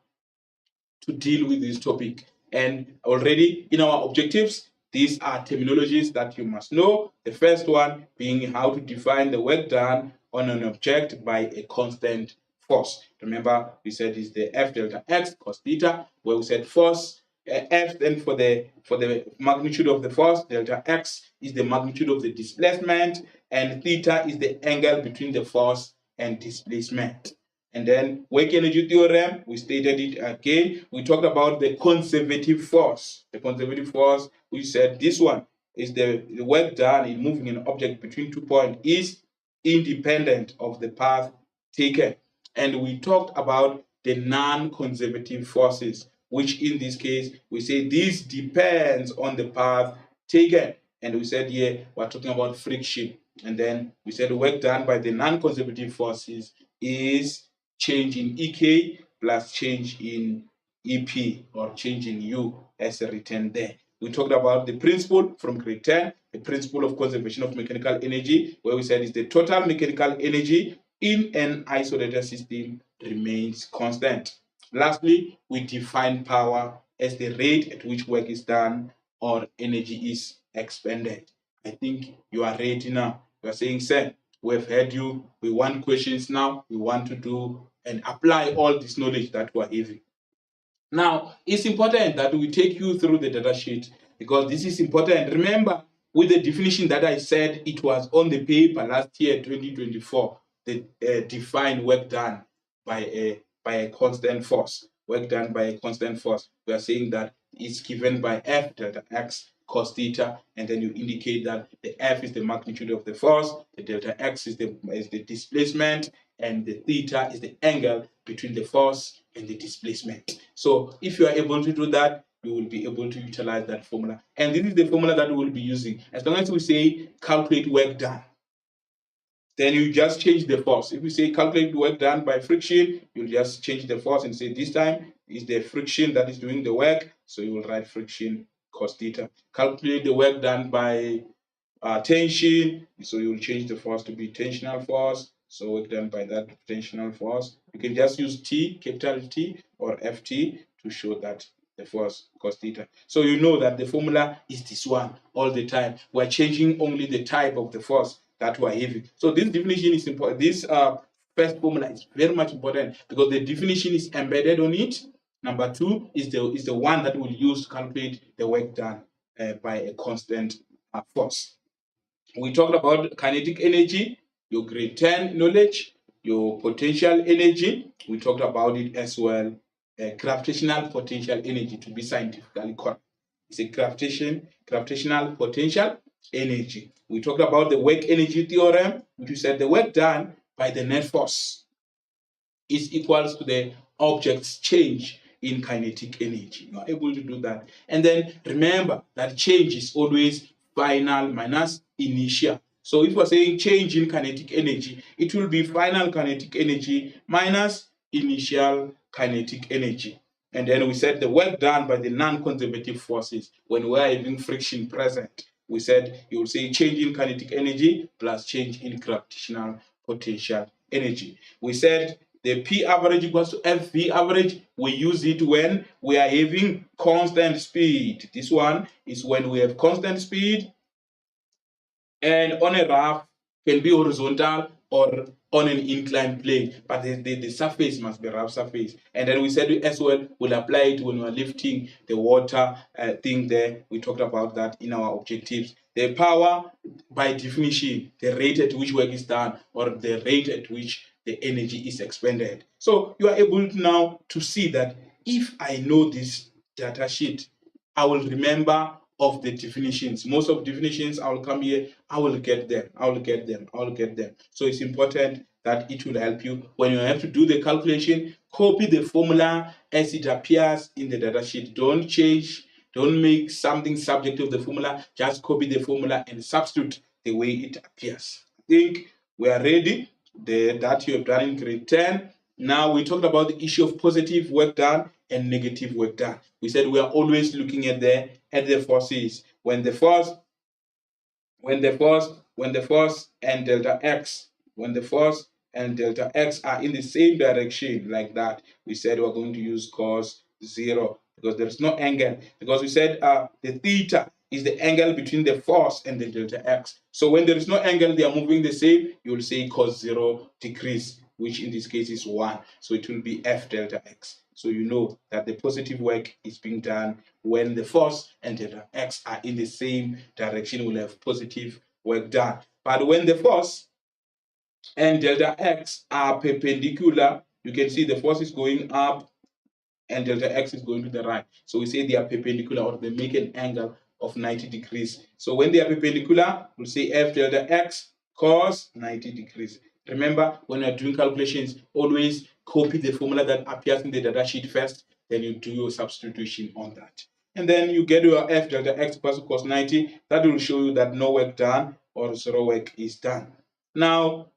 to deal with this topic. And already in our objectives, these are terminologies that you must know. The first one being how to define the work done on an object by a constant force. Remember, we said is the F delta X cos theta, where we said force, F then for the magnitude of the force, delta X is the magnitude of the displacement, and theta is the angle between the force and displacement. And then work energy theorem, we stated it again. We talked about the conservative force. The conservative force, we said this one is the work done in moving an object between 2 points is independent of the path taken. And we talked about the non-conservative forces, which in this case, we say this depends on the path taken. And we said here, we're talking about friction. And then we said the work done by the non-conservative forces is change in EK plus change in EP or change in U as written there. We talked about the principle from grade 10, the principle of conservation of mechanical energy, where we said is the total mechanical energy in an isolated system remains constant. Lastly, we define power as the rate at which work is done or energy is expended. I think you are ready now. You are saying, sir, we've heard you. We want questions now. We want to do and apply all this knowledge that we're having. Now, it's important that we take you through the data sheet because this is important. Remember, with the definition that I said, it was on the paper last year, 2024, the defined work done by a constant force. Work done by a constant force. We are saying that it's given by F delta X cos theta, and then you indicate that the F is the magnitude of the force, the delta X is the displacement, and the theta is the angle between the force and the displacement. So if you are able to do that, we will be able to utilize that formula. And this is the formula that we will be using. As long as we say calculate work done, then you just change the force. If you say calculate work done by friction, you just change the force and say this time is the friction that is doing the work. So you will write friction cos theta. Calculate the work done by tension, so you will change the force to be tensional force. So work done by that tensional force. You can just use T, capital T, or FT to show that the force cos theta. So you know that the formula is this one all the time. We're changing only the type of the force that we're having. So this definition is important. This first formula is very much important because the definition is embedded on it. Number two is the one that we'll use to calculate the work done by a constant force. We talked about kinetic energy, your grade 10 knowledge, your potential energy. We talked about it as well. Gravitational potential energy, to be scientifically correct. It's a gravitational potential energy. We talked about the work energy theorem, which we said the work done by the net force is equals to the object's change in kinetic energy. You are able to do that. And then remember that change is always final minus initial. So if we're saying change in kinetic energy, it will be final kinetic energy minus initial kinetic energy. And then we said the work done by the non-conservative forces when we are having friction present. We said you will say change in kinetic energy plus change in gravitational potential energy. We said the P average equals to FV average. We use it when we are having constant speed. This one is when we have constant speed and on a rough, can be horizontal or on an inclined plane, but the surface must be rough surface. And then we said as well, we'll apply it when we're lifting the water thing there. We talked about that in our objectives. The power, by definition, the rate at which work is done or the rate at which the energy is expended. So you are able now to see that if I know this data sheet, I will remember of the definitions. Most of definitions, I will come here, I will get them, I will get them, I will get them. So it's important that it will help you when you have to do the calculation. Copy the formula as it appears in the data sheet. Don't change, don't make something subject to the formula. Just copy the formula and substitute the way it appears. I think we are ready. That you have done in grade 10. Now we talked about the issue of positive work done and negative work done. We said we are always looking at the forces. When the force and delta x, when the force and delta x are in the same direction like that, we said we're going to use cos 0 because there's no angle. Because we said the theta is the angle between the force and the delta x. So when there is no angle, they are moving the same, you will say cos 0 degrees, which in this case is 1. So it will be f delta x. So you know that the positive work is being done when the force and delta x are in the same direction. We'll have positive work done. But when the force and delta x are perpendicular, you can see the force is going up and delta x is going to the right. So we say they are perpendicular or they make an angle of 90 degrees. So when they are perpendicular, we'll say f delta x cos 90 degrees. Remember, when you're doing calculations, always copy the formula that appears in the data sheet first, then you do your substitution on that. And then you get your f delta x equals to cos 90. That will show you that no work done or 0 work is done. Now,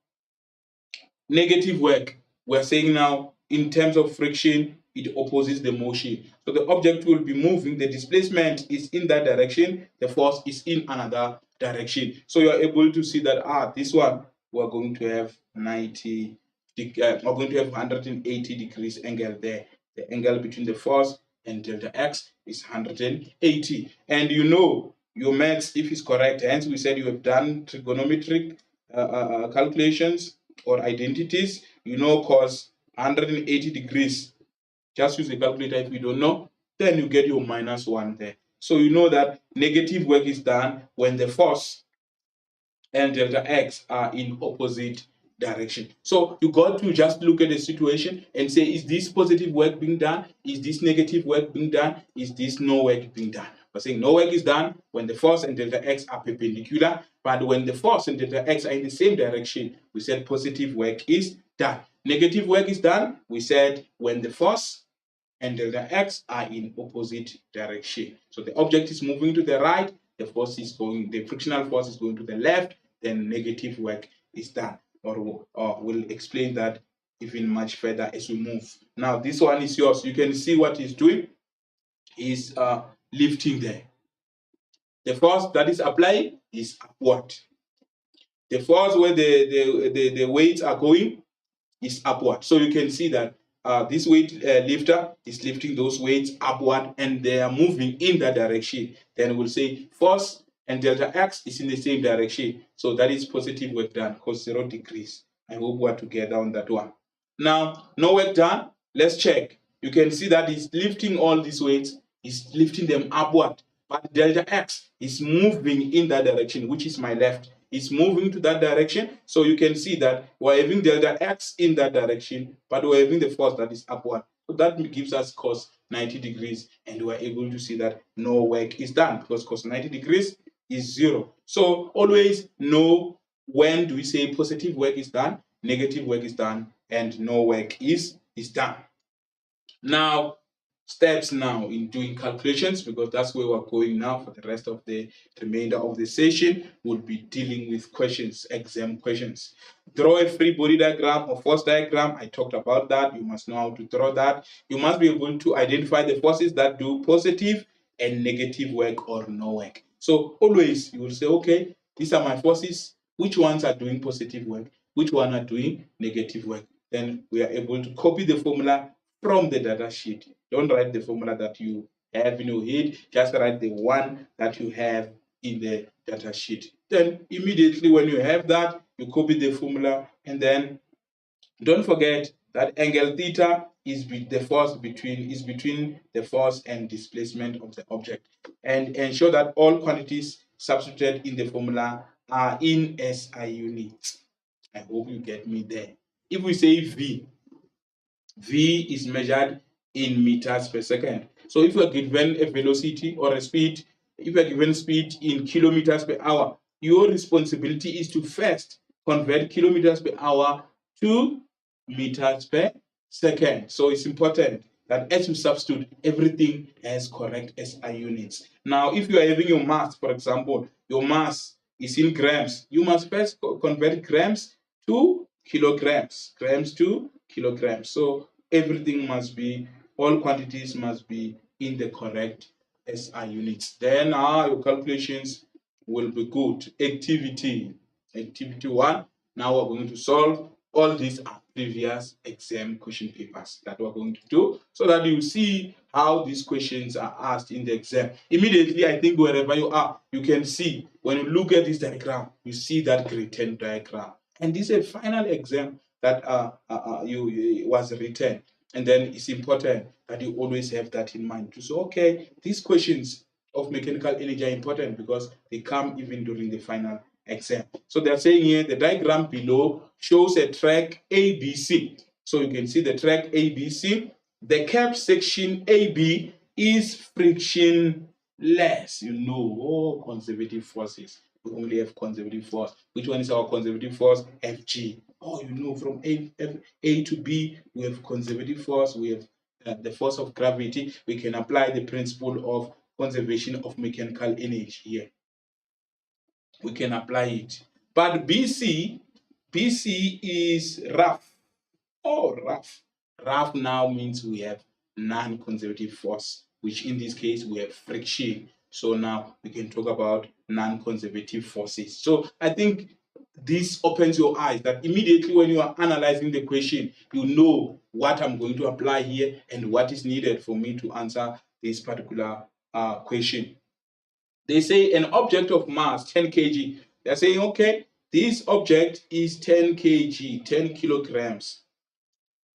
negative work, we're saying now in terms of friction, it opposes the motion. So the object will be moving, the displacement is in that direction, the force is in another direction. So you're able to see that this one we're going to have 90, we're going to have 180 degrees angle there. The angle between the force and delta x is 180. And you know your maths, if it's correct, hence we said you have done trigonometric calculations or identities, you know, cos 180 degrees. Just use a calculator if you don't know, then you get your -1 there. So you know that negative work is done when the force and delta x are in opposite direction. So you got to just look at the situation and say, is this positive work being done? Is this negative work being done? Is this no work being done? We're saying no work is done when the force and delta x are perpendicular, but when the force and delta x are in the same direction, we said positive work is done. Negative work is done, we said when the force and delta x are in opposite direction. So the object is moving to the right, the frictional force is going to the left, then negative work is done. Or we'll explain that even much further as we move. Now this one is yours. You can see what he's doing. Is lifting there. The force that is applying is upward. The force where the weights are going is upward. So you can see that this weight lifter is lifting those weights upward and they are moving in that direction. Then we'll say force and delta x is in the same direction. So that is positive work done because 0 degrees. I hope we're together on that one. Now, no work done. Let's check. You can see that it's lifting all these weights, it's lifting them upward. But delta x is moving in that direction, which is my left. It's moving to that direction. So you can see that we're having delta x in that direction, but we're having the force that is upward. So that gives us cos 90 degrees, and we're able to see that no work is done because cos 90 degrees is 0. So always know when do we say positive work is done, negative work is done, and no work is done. Now, steps now in doing calculations, because that's where we're going now for the rest of the remainder of the session. We'll be dealing with questions, exam questions. Draw a free body diagram or force diagram. I talked about that. You must know how to draw that. You must be able to identify the forces that do positive and negative work or no work. So always you will say, okay, these are my forces. Which ones are doing positive work? Which one are doing negative work? Then we are able to copy the formula from the data sheet. Don't write the formula that you have in your head, just write the one that you have in the data sheet. Then immediately when you have that, you copy the formula, and then don't forget that angle theta is the force between the force and displacement of the object. And ensure that all quantities substituted in the formula are in SI units. I hope you get me there. If we say V is measured in meters per second. So if you are given a velocity or a speed, if you are given speed in kilometers per hour, your responsibility is to first convert kilometers per hour to meters per second. So it's important that as you substitute, everything has correct SI units. Now, if you are having your mass, for example, your mass is in grams, you must first convert grams to kilograms, grams to kilograms. So everything must be, all quantities must be in the correct SI units. Then your calculations will be good. Activity 1. Now we're going to solve. All these are previous exam question papers that we're going to do, so that you see how these questions are asked in the exam. Immediately, I think wherever you are, you can see, when you look at this diagram, you see that grade 10 diagram. And this is a final exam that was written. And then it's important that you always have that in mind. To say, okay, these questions of mechanical energy are important because they come even during the final exam. So they're saying here, the diagram below shows a track ABC. So you can see the track ABC. The curved section AB is frictionless. You know, conservative forces. We only have conservative force. Which one is our conservative force? Fg. Oh, you know, from A to B, we have conservative force. We have the force of gravity. We can apply the principle of conservation of mechanical energy here. We can apply it. But BC is rough. Oh, rough. Rough now means we have non-conservative force, which in this case we have friction. So now we can talk about non-conservative forces. So I think this opens your eyes that immediately when you are analyzing the question, you know what I'm going to apply here and what is needed for me to answer this particular question. They say an object of mass 10 kg. They're saying, okay, this object is 10 kg, 10 kilograms.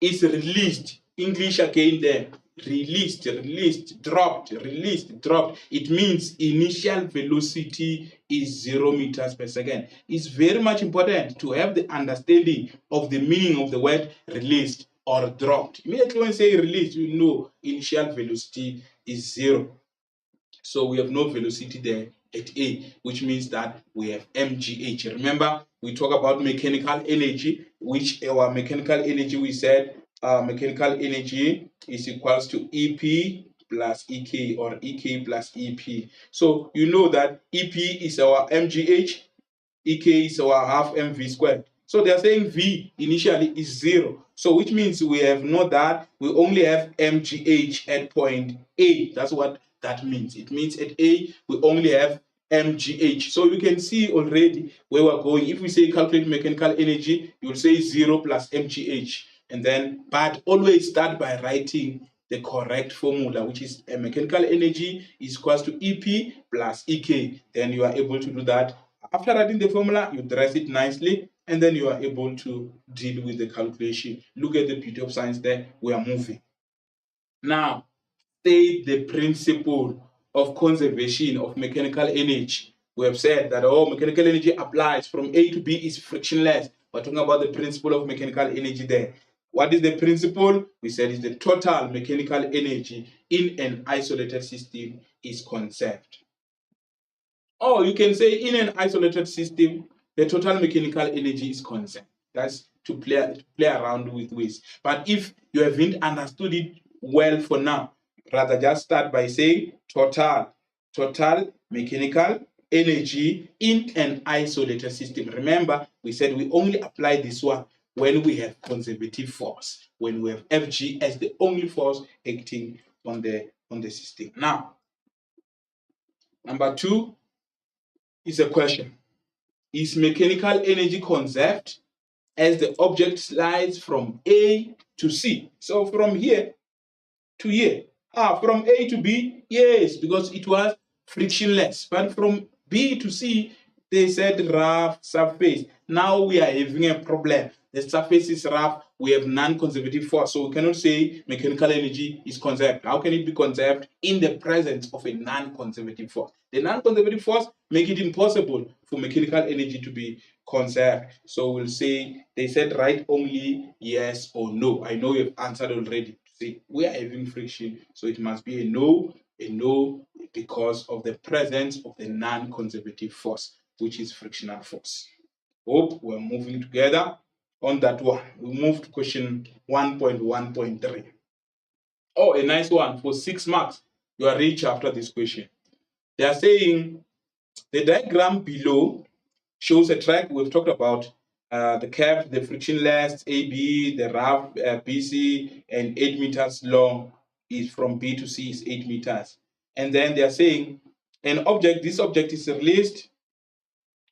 It's released. English again there. Released, dropped, released, dropped. It means initial velocity is 0 meters per second. It's very much important to have the understanding of the meaning of the word released or dropped. Immediately when you say released, you know initial velocity is 0. So we have no velocity there at A, which means that we have mgh. Remember, we talk about mechanical energy, which our mechanical energy we said mechanical energy is equals to EP plus EK, or EK plus EP. So you know that EP is our mgh, EK is our half mv squared. So they are saying V initially is 0. So which means we have not that, we only have mgh at point A. That's what that means. It means at A we only have mgh. So you can see already where we're going. If we say calculate mechanical energy, you will say 0 plus mgh. And then, but always start by writing the correct formula, which is a mechanical energy is equals to EP plus EK. Then you are able to do that. After writing the formula, you dress it nicely, and then you are able to deal with the calculation. Look at the beauty of science there. We are moving. Now, state the principle of conservation of mechanical energy. We have said that all mechanical energy applies from A to B is frictionless. We're talking about the principle of mechanical energy there. What is the principle? We said is the total mechanical energy in an isolated system is conserved. Or you can say in an isolated system, the total mechanical energy is conserved. That's to play around with ways. But if you haven't understood it well for now, rather just start by saying total mechanical energy in an isolated system. Remember, we said we only apply this one when we have conservative force, when we have Fg as the only force acting on the system. Now, number 2 is a question. Is mechanical energy conserved as the object slides from A to C? So from here to here. From A to B, yes, because it was frictionless. But from B to C, they said rough surface. Now we are having a problem. The surface is rough. We have non-conservative force. So we cannot say mechanical energy is conserved. How can it be conserved in the presence of a non-conservative force? The non-conservative force make it impossible for mechanical energy to be conserved. So we'll say, they said write only yes or no. I know you've answered already. See, we are having friction, so it must be a no, because of the presence of the non-conservative force, which is frictional force. Hope we're moving together on that one. We move to question 1.1.3. Oh, a nice one for 6 marks. You are rich after this question. They are saying the diagram below shows a track. We've talked about the curve, the frictionless AB, the rough BC, and 8 meters long is from B to C is 8 meters. And then they are saying this object is released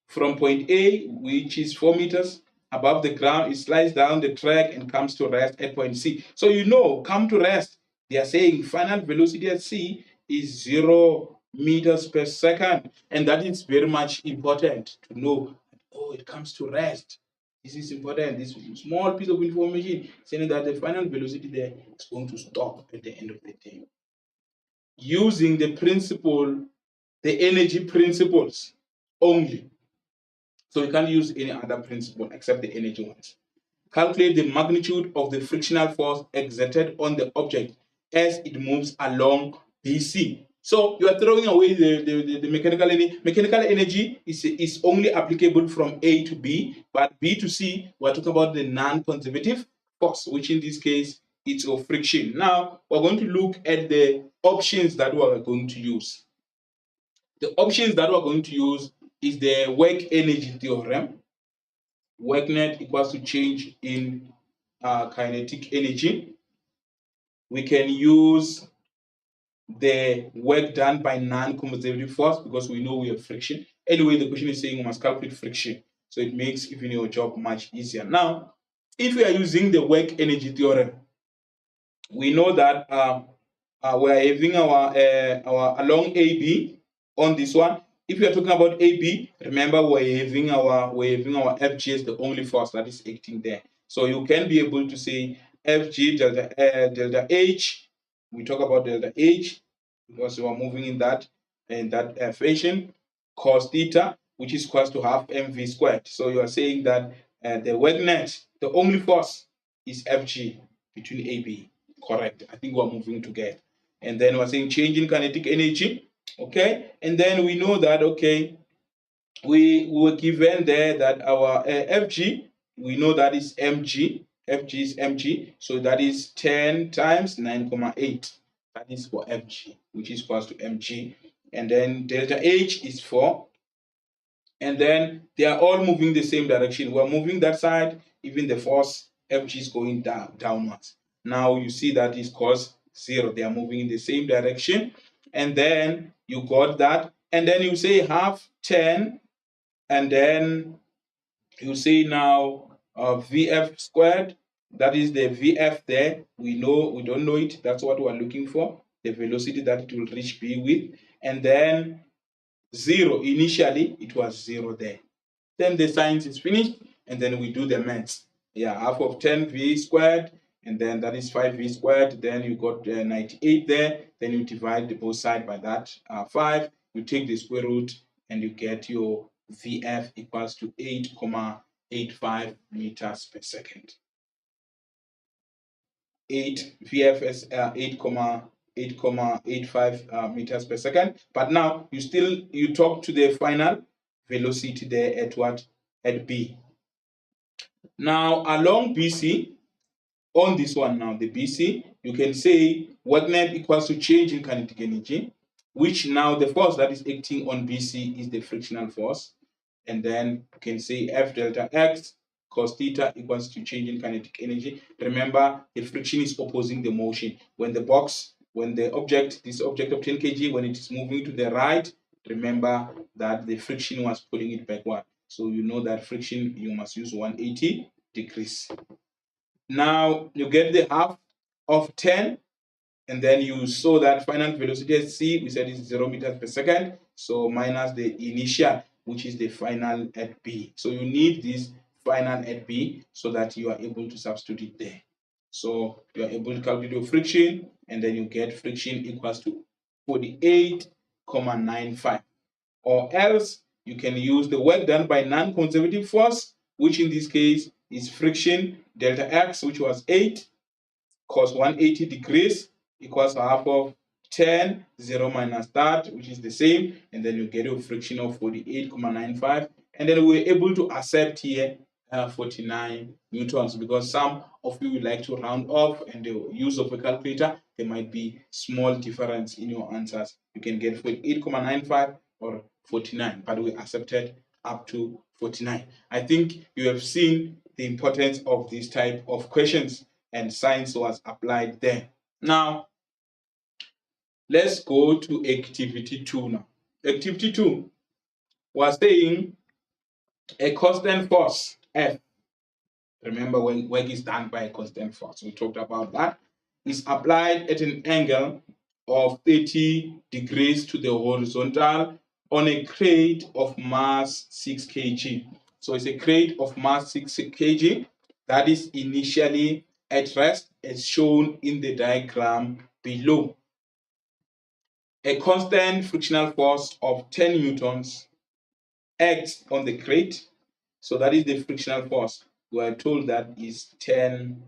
from point A, which is 4 meters above the ground. It slides down the track and comes to rest at point C. So you know, come to rest. They are saying final velocity at C is 0 meters per second. And that is very much important to know. Oh, it comes to rest. This is important. This small piece of information saying that the final velocity there is going to stop at the end of the day. Using the principle, the energy principles only. So you can't use any other principle except the energy ones. Calculate the magnitude of the frictional force exerted on the object as it moves along BC. So you are throwing away the mechanical energy. Mechanical energy is only applicable from A to B, but B to C, we're talking about the non-conservative force, which in this case, it's of friction. Now, we're going to look at the options that we're going to use. The options that we're going to use is the work energy theorem. Work net equals to change in kinetic energy. We can use the work done by non-conservative force because we know we have friction. Anyway, the question is saying we must calculate friction. So it makes even your job much easier. Now, if we are using the work energy theorem, we know that we are having our along AB on this one. If we are talking about AB, remember we're having our FG as the only force that is acting there. So you can be able to say FG delta H. We talk about delta H because we are moving in that fashion. Cos theta, which is equals to half mv squared. So you are saying that the work net, the only force is FG between AB. Correct. I think we're moving together. And then we're saying change in kinetic energy. Okay. And then we know that, okay, we were given there that our FG, we know that is mg FG is mg, so that is 10 times 9,8. That is for FG, which is equals to mg. And then delta H is 4. And then they are all moving the same direction. We're moving that side, even the force FG is going downwards. Now you see that is cos 0. They are moving in the same direction. And then you got that. And then you say half 10. And then you say now VF squared. That is the VF there. We don't know it. That's what we're looking for. The velocity that it will reach B with. And then 0. Initially, it was 0 there. Then the science is finished, and then we do the maths. Yeah, half of 10v squared, and then that is 5v squared. Then you got 98 there. Then you divide both sides by that 5. You take the square root, and you get your VF equals to 8,85 meters per second. 8 VF is 8,85 meters per second. But now you talk to the final velocity there at what? At B. Now along BC, on this one now, the BC, you can say work net equals to change in kinetic energy, which now the force that is acting on BC is the frictional force. And then you can say F delta X cos theta equals to change in kinetic energy. Remember, the friction is opposing the motion. When the object, this object of 10 kg, when it is moving to the right, remember that the friction was pulling it backward. So you know that friction, you must use 180 degrees. Now you get the half of 10, and then you saw that final velocity at C, we said is 0 meters per second. So minus the initial, which is the final at B. So you need this final at B so that you are able to substitute it there. So you are able to calculate your friction, and then you get friction equals to 48,95. Or else you can use the work done by non-conservative force, which in this case is friction delta X, which was 8 cos 180 degrees equals half of 10, 0 minus that, which is the same, and then you get a friction of 48,95. And then we're able to accept here 49 newtons, because some of you would like to round off, and the use of a calculator, there might be small difference in your answers. You can get 48,95 or 49, but we accepted up to 49. I think you have seen the importance of this type of questions, and science was applied there. Now, let's go to activity 2 now. Activity 2 was saying a constant force, F. Remember, when work is done by a constant force, we talked about that, is applied at an angle of 30 degrees to the horizontal on a crate of mass 6 kg. So it's a crate of mass 6 kg that is initially at rest, as shown in the diagram below. A constant frictional force of 10 newtons acts on the crate. So that is the frictional force. We are told that is 10,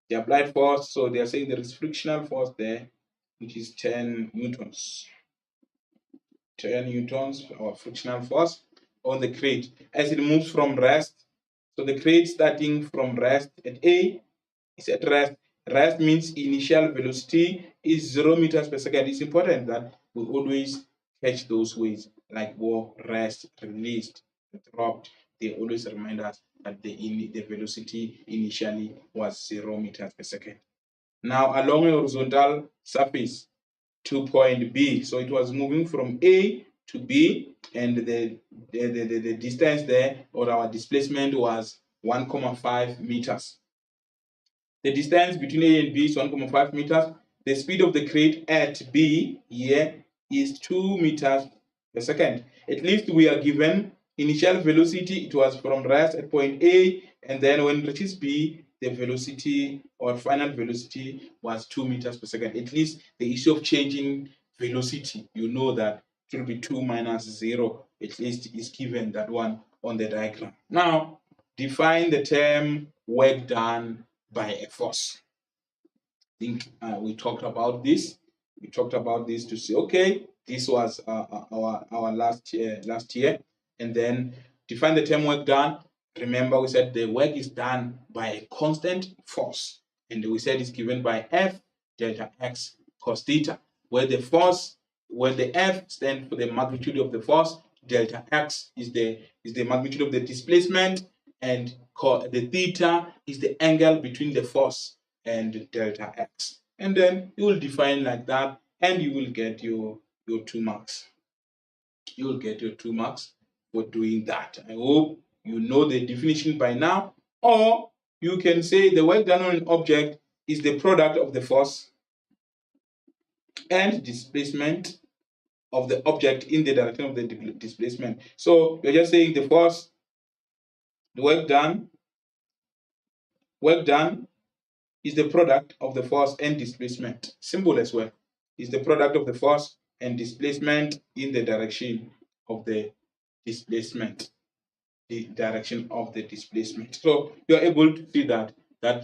the applied force. So they are saying there is frictional force there, which is 10 newtons. 10 newtons or frictional force on the crate as it moves from rest. So the crate starting from rest at A is at rest. Rest means initial velocity is 0 meters per second. It's important that we always catch those ways, like war, rest, released, dropped. They always remind us that the velocity initially was 0 meters per second. Now along a horizontal surface to point B, so it was moving from A to B, and the distance there, or our displacement, was 1,5 meters. The distance between A and B is 1,5 meters. The speed of the crate at B here is 2 meters per second. At least we are given initial velocity. It was from rest at point A, and then when it reaches B, the velocity or final velocity was 2 meters per second. At least the issue of changing velocity, you know that it will be 2 minus 0. At least is given that one on the diagram. Now, define the term work done by a force. I think we talked about this. We talked about this to say, okay, this was our last year, and then define the term work done. remember we said the work is done by a constant force, and we said it's given by F delta X cos theta, where the force, where the F stands for the magnitude of the force, delta X is the magnitude of the displacement, and the theta is the angle between the force and delta X. And then you will define like that, and you will get your 2 marks. You will get your 2 marks for doing that. I hope you know the definition by now. Or you can say the work done on an object is the product of the force and displacement of the object in the direction of the displacement. So you're just saying the force, the work done is the product of the force and displacement. Simple as well. Is the product of the force and displacement in the direction of the displacement. The direction of the displacement. So you're able to see that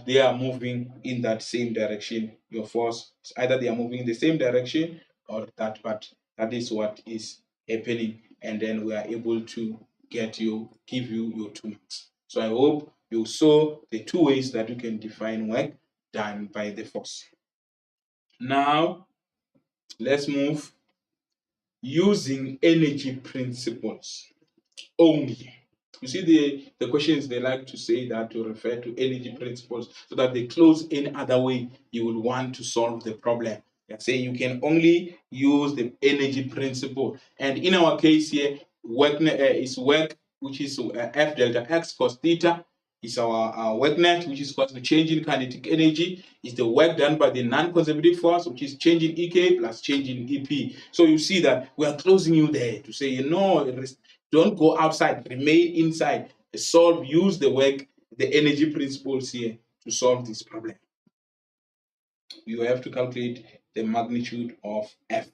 they are moving in that same direction. Your force, either they are moving in the same direction or that, but that is what is happening. And then we are able to give you your 2 marks. So I hope you saw the 2 ways that you can define work done by the force. Now let's move using energy principles only. You see, the questions they like to say that to refer to energy principles so that they close any other way you will want to solve the problem. They say you can only use the energy principle. And in our case here, work is work, which is F delta X cos theta, is our work net, which is equal to change in kinetic energy, is the work done by the non-conservative force, which is change in EK plus change in EP. So you see that we are closing you there to say, don't go outside, remain inside, use the energy principles here to solve this problem. You have to calculate the magnitude of F.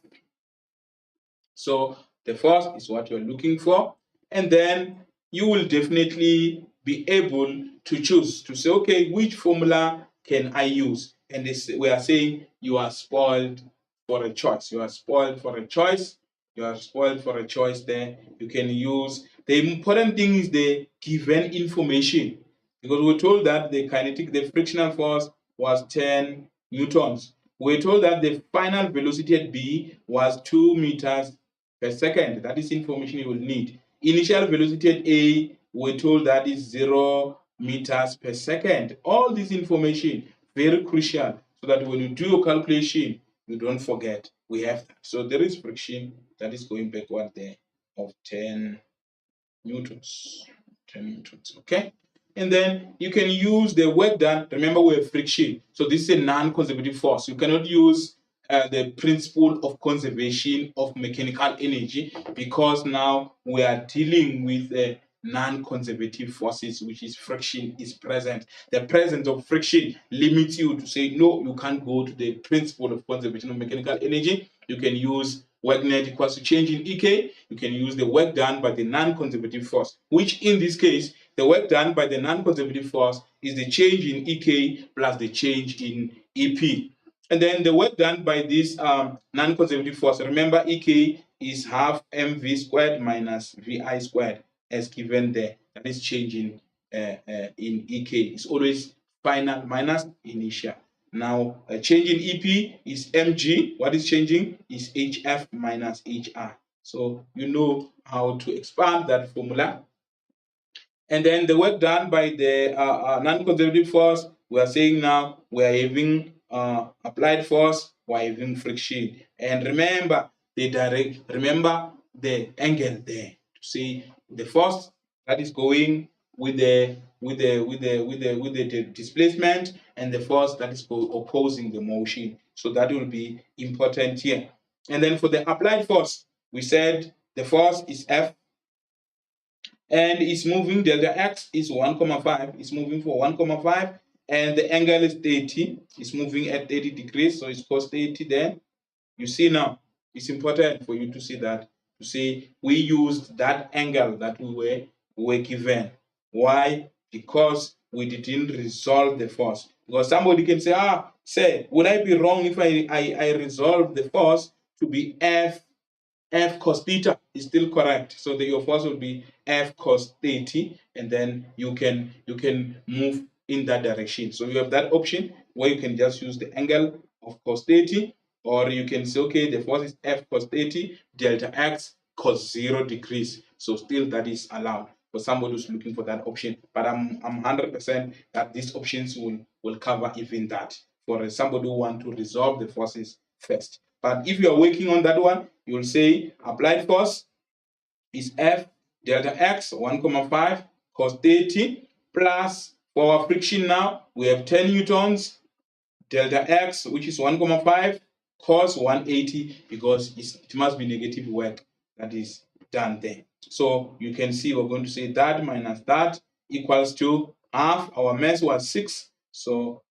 So the force is what you're looking for, and then you will definitely be able to choose to say, okay, which formula can I use? And we are saying you are spoiled for a choice. You are spoiled for a choice. You are spoiled for a choice there. You can use, the important thing is the given information, because we're told that the frictional force was 10 newtons. We're told that the final velocity at B was 2 meters per second. That is information you will need. Initial velocity at A, we're told that is 0 meters per second. All this information, very crucial, so that when you do your calculation, you don't forget. We have that. So there is friction that is going backward there of 10 newtons. 10 newtons, okay? And then you can use the work done. Remember, we have friction. So this is a non-conservative force. You cannot use the principle of conservation of mechanical energy, because now we are dealing with non-conservative forces, which is friction is present. The presence of friction limits you to say, no, you can't go to the principle of conservation of mechanical energy. You can use work net equals to change in EK. You can use the work done by the non-conservative force, which in this case, the work done by the non-conservative force is the change in EK plus the change in EP. And then the work done by this non-conservative force, remember EK is half mv squared minus vi squared as given there. That is changing in EK. It's always final minus initial. Now, change in EP is mg. What is changing is hf minus hr. So you know how to expand that formula. And then the work done by the non-conservative force, we are saying now we are having applied force, we are having friction. And remember the angle there to see the force that is going with the displacement, and the force that is opposing the motion. So that will be important here. And then for the applied force, we said the force is F, and it's moving, delta X is 1,5, it's moving for 1,5, and the angle is 30, it's moving at 30 degrees, so it's cos 30 there. You see now, it's important for you to see that, to say we used that angle that we were given. Why? Because we didn't resolve the force. Because somebody can say, would I be wrong if I resolve the force to be F F cos theta is still correct. So your force will be F cos 30, and then you can move in that direction. So you have that option where you can just use the angle of cos 30, or you can say, okay, the force is F cos 30 delta x cos 0 degrees. So still that is allowed for somebody who's looking for that option. But I'm 100% that these options will cover even that for somebody who want to resolve the forces first. But if you are working on that one, you will say applied force is F delta x 1,5 cos 30 plus, for our friction now, we have 10 newtons delta x, which is 1,5 cos 180, because it must be negative work that is done there. So you can see we're going to say that minus that equals to half. Our mass was 6. So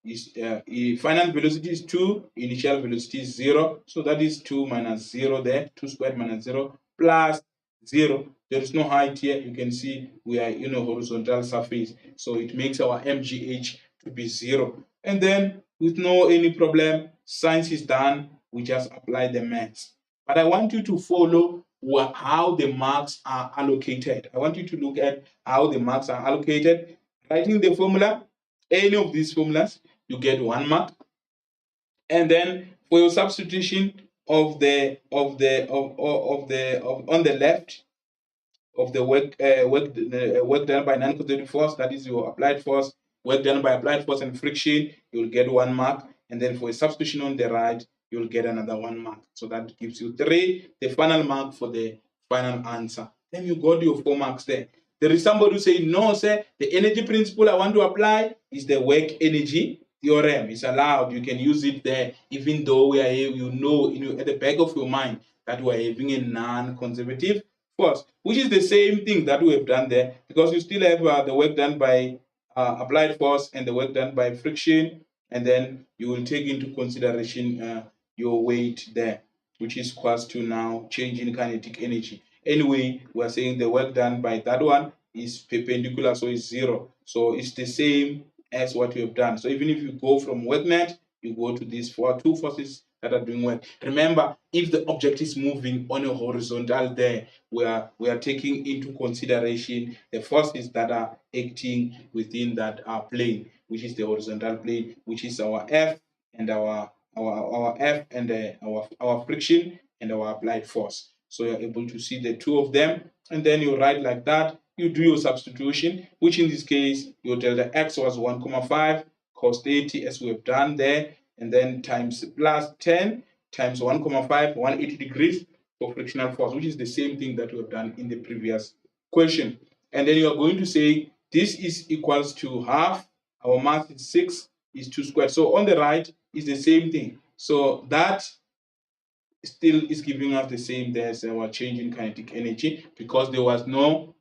final velocity is 2, initial velocity is 0. So that is 2 minus 0 there, 2 squared minus 0 plus 0. There is no height here. You can see we are in a horizontal surface. So it makes our MGH to be 0. And then with no any problem, science is done. We just apply the maths. But I want you to follow how the marks are allocated. I want you to look at how the marks are allocated. Writing the formula, any of these formulas, you get 1 mark. And then for your substitution on the left of the work done by non-conservative force, that is your applied force, work done by applied force and friction, you'll get 1 mark. And then for a substitution on the right, you'll get another 1 mark. So that gives you 3, the final mark for the final answer. Then you got your 4 marks there. There is somebody who say, no, sir, the energy principle I want to apply is the work energy theorem. It's allowed. You can use it there, even though we are, at the back of your mind that we are having a non-conservative force, which is the same thing that we have done there, because you still have the work done by applied force and the work done by friction, and then you will take into consideration your weight there, which is equals to now change in kinetic energy. Anyway, we are saying the work done by that one is perpendicular, so it's 0. So it's the same as what we have done. So even if you go from work net, you go to these two forces that are doing work. Remember, if the object is moving on a horizontal there, we are taking into consideration the forces that are acting within that plane, which is the horizontal plane, which is our F and our F and our friction and our applied force. So you're able to see the two of them, and then you write like that. You do your substitution, which in this case your delta x was 1,5 cos 30 as we have done there, and then times plus 10 times 1,5, 180 degrees for frictional force, which is the same thing that we have done in the previous question. And then you are going to say this is equals to half. Our mass is 6 is 2 squared. So on the right is the same thing. So that still is giving us the same. There's our change in kinetic energy, because there was no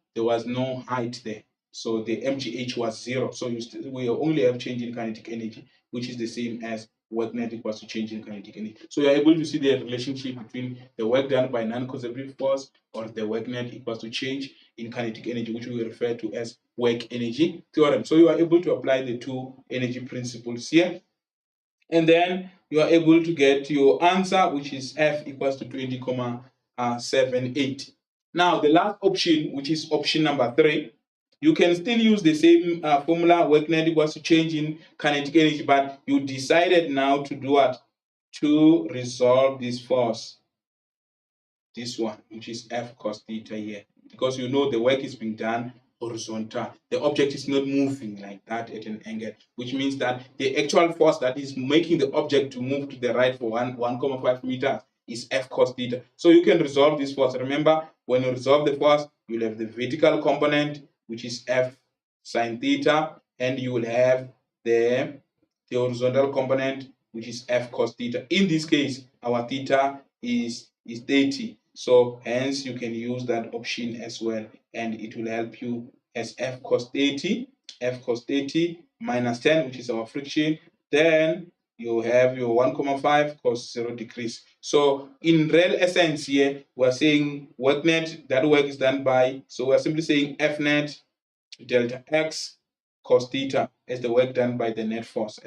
height there. So the MGH was 0. So we only have change in kinetic energy, which is the same as work net equals to change in kinetic energy. So you're able to see the relationship between the work done by non-conservative force or the work net equals to change in kinetic energy, which we refer to as work energy theorem. So you are able to apply the two energy principles here, and then you are able to get your answer, which is F equals to 20,78. Now the last option, which is option number 3, you can still use the same formula, work net equals to change in kinetic energy, but you decided now to do what? To resolve this force, this one, which is F cos theta here, because you know the work is being done horizontal. The object is not moving like that at an angle, which means that the actual force that is making the object to move to the right for 1,5 meters is F cos theta. So you can resolve this force. Remember, when you resolve the force, you'll have the vertical component, which is F sin theta, and you will have the horizontal component, which is F cos theta. In this case, our theta is 30. So hence you can use that option as well, and it will help you as F cos 30 minus 10, which is our friction. Then you have your 1,5 cos 0 degrees. So in real essence here, we're saying work net, that work is done by, so we're simply saying F net delta x cos theta as the work done by the net force,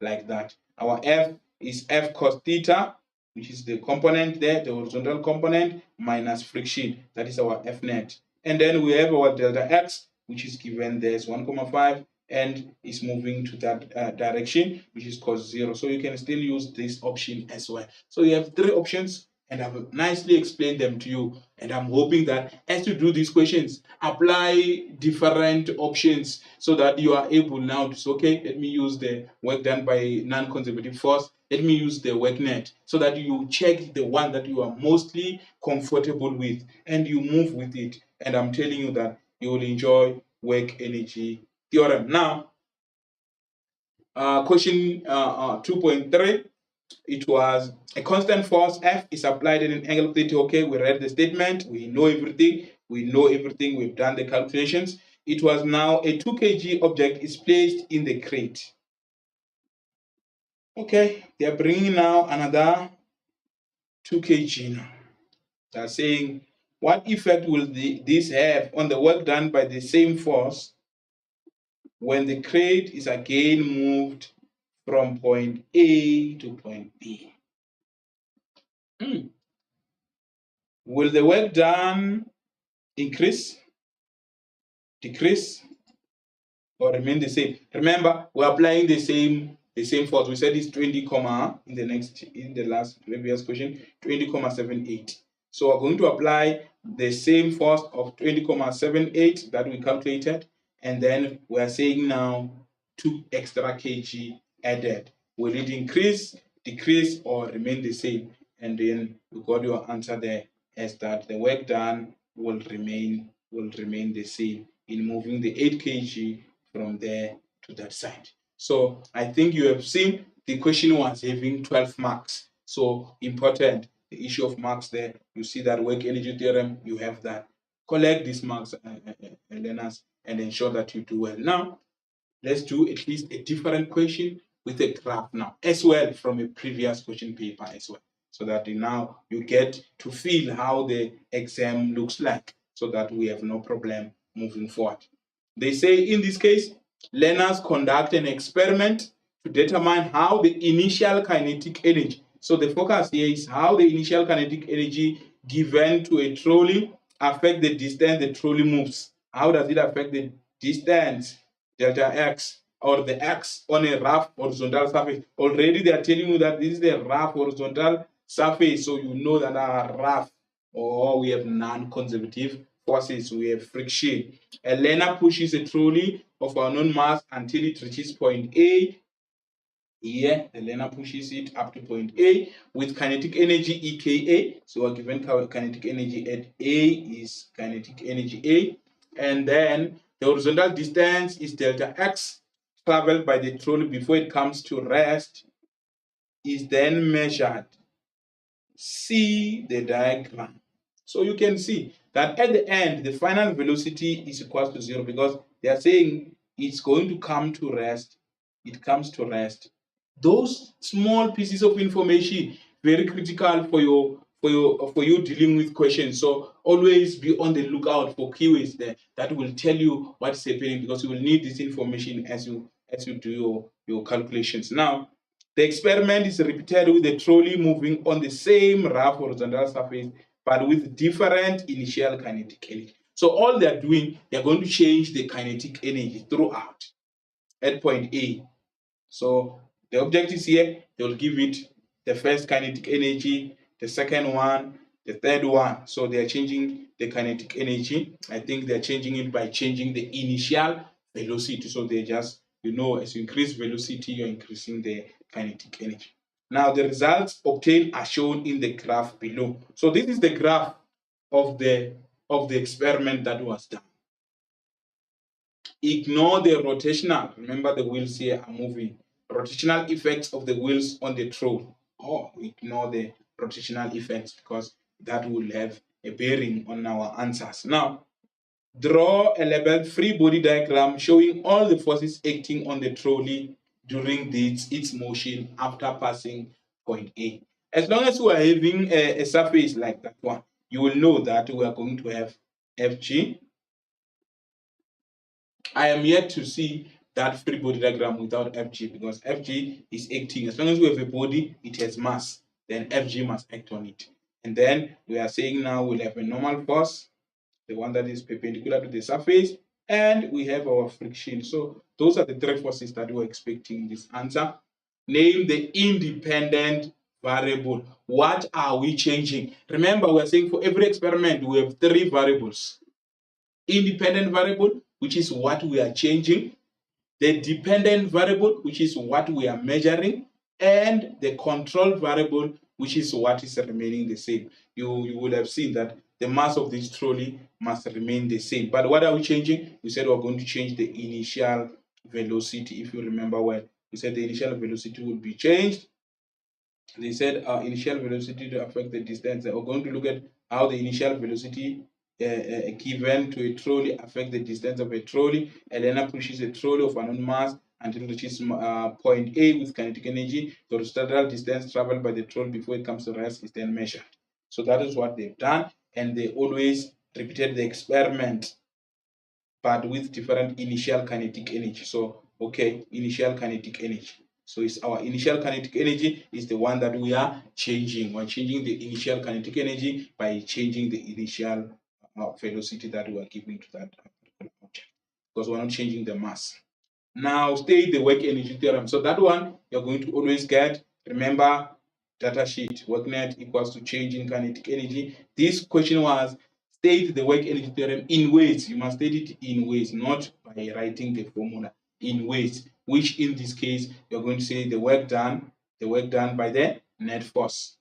like that. Our F is F cos theta which is the component there, the horizontal component, minus friction, that is our F net. And then we have our delta X, which is given there is 1,5 and is moving to that direction, which is cos 0. So you can still use this option as well. So you have three options, and I've nicely explained them to you. And I'm hoping that as you do these questions, apply different options so that you are able now to say, okay, let me use the work done by non-conservative force. Let me use the work net, so that you check the one that you are mostly comfortable with and you move with it. And I'm telling you that you will enjoy work energy theorem. Now, question 2.3, it was a constant force F is applied at an angle of 30. Okay, we read the statement, we know everything, we've done the calculations. It was now a 2 kg object is placed in the crate. Okay, they are bringing now another 2 kg now. They are saying, what effect will this have on the work done by the same force when the crate is again moved from point A to point B? Will the work done increase, decrease, or remain the same? Remember, we're applying the same force. We said it's 20 comma in the last previous question, 20,78. So we're going to apply the same force of 20,78 that we calculated, and then we're saying now 2 extra kg added. Will it increase, decrease, or remain the same? And then you got your answer there as that the work done will remain the same in moving the 8 kg from there to that side. So I think you have seen the question was having 12 marks. So important, the issue of marks there. You see that work energy theorem, you have that. Collect these marks, learners, and ensure that you do well. Now, let's do at least a different question with a graph now, as well from a previous question paper as well, so that now you get to feel how the exam looks like, so that we have no problem moving forward. They say in this case, learners conduct an experiment to determine how the initial kinetic energy, so the focus here is how the initial kinetic energy given to a trolley affect the distance the trolley moves. How does it affect the distance, delta x, or the x on a rough horizontal surface? Already they are telling you that this is the rough horizontal surface, so you know that our rough, or we have non-conservative forces, we have friction. A learner pushes a trolley of unknown mass until it reaches point A. Here, the learner pushes it up to point A with kinetic energy EKA. So we're given kinetic energy at A is kinetic energy A. And then the horizontal distance is delta x traveled by the trolley before it comes to rest is then measured. See the diagram. So you can see that at the end, the final velocity is equal to 0, because they are saying it's going to come to rest. It comes to rest. Those small pieces of information very critical for you dealing with questions. So always be on the lookout for keywords there that will tell you what's happening, because you will need this information as you do your calculations. Now, the experiment is repeated with the trolley moving on the same rough horizontal surface, but with different initial kinetic energy. So all they're doing, they're going to change the kinetic energy throughout at point A. So the object is here, they'll give it the first kinetic energy, the second one, the third one. So they're changing the kinetic energy. I think they're changing it by changing the initial velocity. So they just, as you increase velocity, you're increasing the kinetic energy. Now the results obtained are shown in the graph below. So this is the graph of the experiment that was done. Ignore the rotational. Remember, the wheels here are moving. Rotational effects of the wheels on the trolley. Ignore the rotational effects, because that will have a bearing on our answers. Now, draw a labeled free body diagram showing all the forces acting on the trolley during its motion after passing point A. As long as we are having a surface like that one, you will know that we are going to have Fg. I am yet to see that free body diagram without Fg, because Fg is acting. As long as we have a body, it has mass. then Fg must act on it. And then we are saying now we'll have a normal force, the one that is perpendicular to the surface, and we have our friction. So those are the three forces that we're expecting in this answer. Name the independent variable. What are we changing? Remember, we're saying for every experiment, we have three variables. Independent variable, which is what we are changing, the dependent variable, which is what we are measuring, and the control variable, which is what is remaining the same. You will have seen that the mass of this trolley must remain the same. But what are we changing? We said we're going to change the initial velocity. If you remember well, we said the initial velocity will be changed. They said initial velocity to affect the distance. We're going to look at how the initial velocity given to a trolley affect the distance of a trolley. Elena pushes a trolley of unknown mass until it reaches point A with kinetic energy. The total distance traveled by the trolley before it comes to rest is then measured. So that is what they've done, and they always repeated the experiment, but with different initial kinetic energy. So, okay, initial kinetic energy. So it's our initial kinetic energy is the one that we are changing. We're changing the initial kinetic energy by changing the initial velocity that we are giving to that object, because we're not changing the mass. Now state the work energy theorem. So that one you're going to always get. Remember, data sheet, work net equals to change in kinetic energy. This question was state the work energy theorem in ways. You must state it in ways, not by writing the formula. In ways, which in this case you're going to say the work done by the net force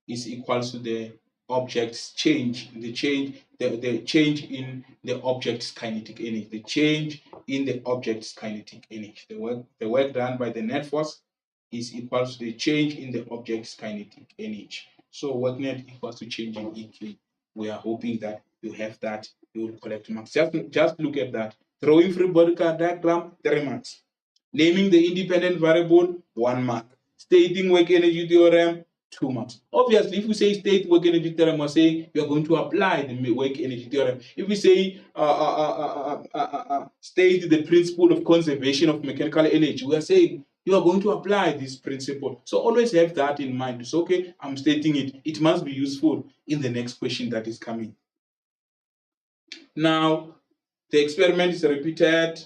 is equals to the object's change, the change in the object's kinetic energy, the change in the object's kinetic energy. The work done by the net force is equals to the change in the object's kinetic energy. So work net equals to change in EQ. We are hoping that you have that, you will collect marks. Just look at that. Drawing free body diagram, 3 marks. Naming the independent variable, 1 mark. Stating work energy theorem, 2 marks. Obviously, if we say state work energy theorem, we're saying you are going to apply the work energy theorem. If we say state the principle of conservation of mechanical energy, we are saying you are going to apply this principle. So always have that in mind. So, okay, I'm stating it. It must be useful in the next question that is coming. Now, the experiment is repeated